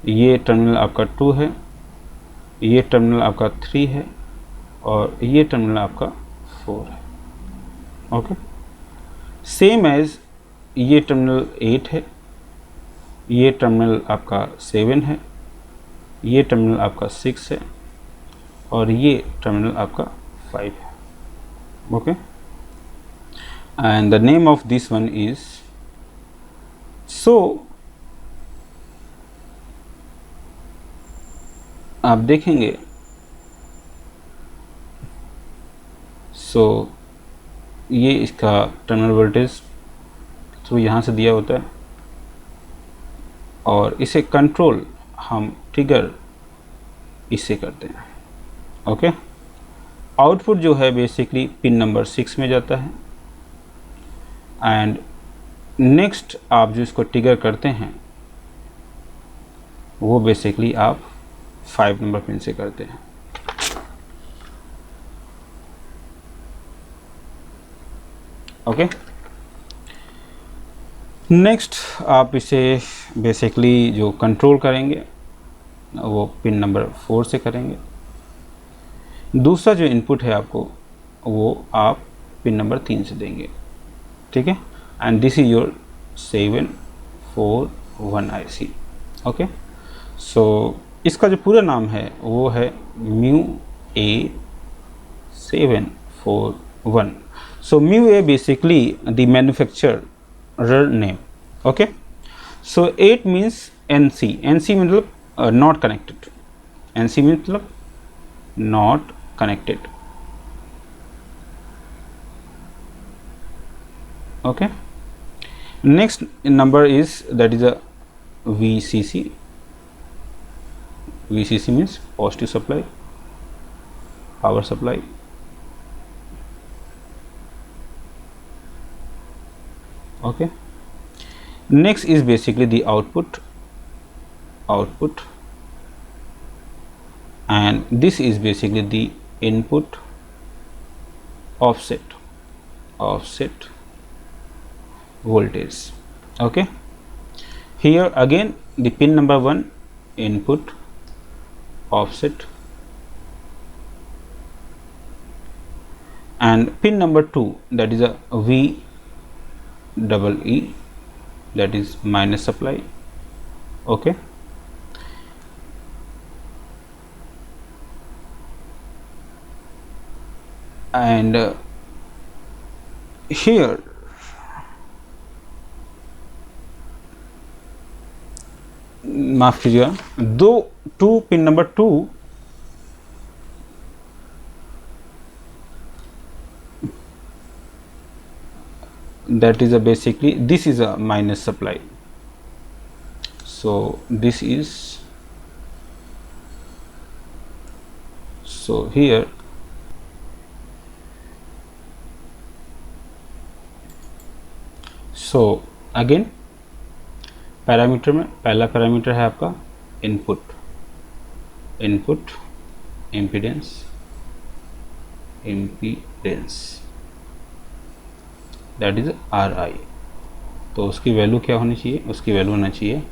ये टर्मिनल आपका 2 है, ये टर्मिनल आपका 3 है और ये टर्मिनल आपका 4 है. ओके, सेम एज ये टर्मिनल 8 है, ये टर्मिनल आपका 7 है, ये टर्मिनल आपका 6 है और ये टर्मिनल आपका 5 है. Okay, and the name of this one is, so आप देखेंगे, सो ये इसका टर्मिनल वोल्टेज थ्रू यहाँ से दिया होता है और इसे कंट्रोल हम ट्रिगर इससे करते हैं. ओके, आउटपुट जो है बेसिकली पिन नंबर 6 में जाता है एंड नेक्स्ट आप जो इसको ट्रिगर करते हैं वो बेसिकली आप 5 नंबर पिन से करते हैं. ओके, नेक्स्ट आप इसे बेसिकली जो कंट्रोल करेंगे वो पिन नंबर 4 से करेंगे. दूसरा जो इनपुट है आपको वो आप पिन नंबर 3 से देंगे. ठीक है, and this is your 741 IC. Okay, so इसका जो पूरा नाम है वो है MU-A741. So MU-A basically the manufacturer name. Okay, so 8 means NC. NC मतलब not connected. NC means मतलब not connected. Okay, next number is, that is a VCC. VCC means positive supply, power supply. Okay, next is basically the output, and this is basically the input, offset voltage. Okay, here again the pin number 1 input, offset, and pin number 2, that is a VEE, that is minus supply. Okay, and here माफ कीजिएगा, two pin number 2 that is a basically, this is a minus supply, so this is, so here so again parameter में पहला parameter है आपका input impedance that is RI, तो उसकी value क्या होनी चाहिए, उसकी वैल्यू होना चाहिए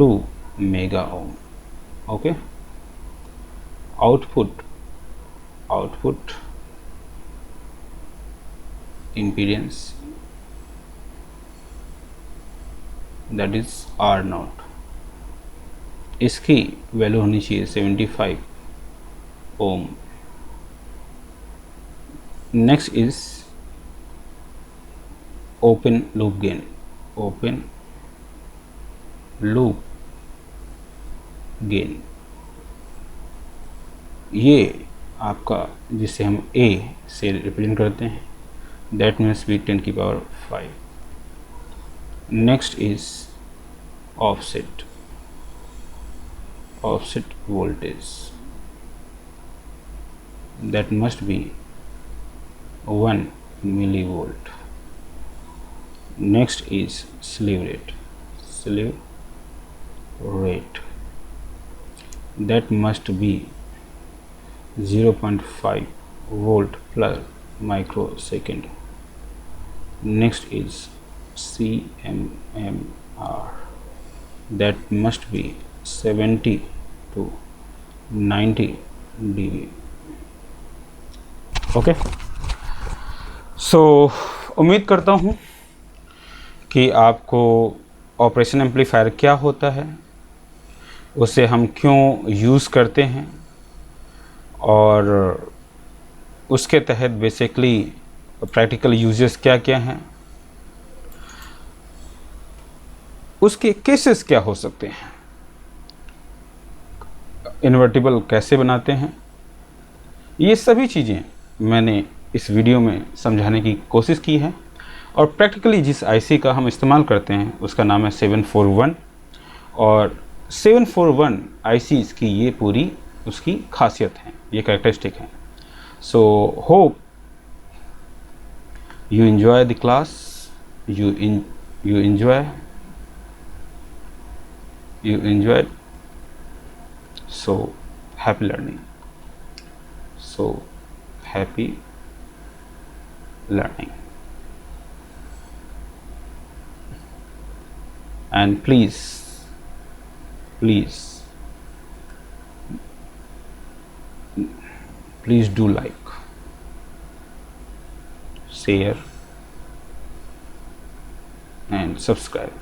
2 mega ohm. Okay, output impedance, that is R0, इसकी वैल्यू होनी चाहिए 75 ohm. Next is open loop gain, ये आपका जिसे हम A से रिप्रेजेंट करते हैं, दैट मीन्स भी 10 की power 5. Next is offset voltage, that must be 1 millivolt. Next is slew rate, that must be 0.5 volt per microsecond. Next is CMMR, that must be 70 to 90 dB. Okay, सो उम्मीद करता हूँ कि आपको operation amplifier क्या होता है, उसे हम क्यों यूज़ करते हैं, और उसके तहत बेसिकली प्रैक्टिकल यूजेस क्या क्या हैं, उसके केसेस क्या हो सकते हैं, इन्वर्टिबल कैसे बनाते हैं, ये सभी चीज़ें मैंने इस वीडियो में समझाने की कोशिश की है. और प्रैक्टिकली जिस आईसी का हम इस्तेमाल करते हैं उसका नाम है 741, और 741 आईसी की ये पूरी उसकी खासियत है, ये कैरेक्टरिस्टिक है. So hope you enjoy the class, you enjoyed, so happy learning, and please do like, share and subscribe.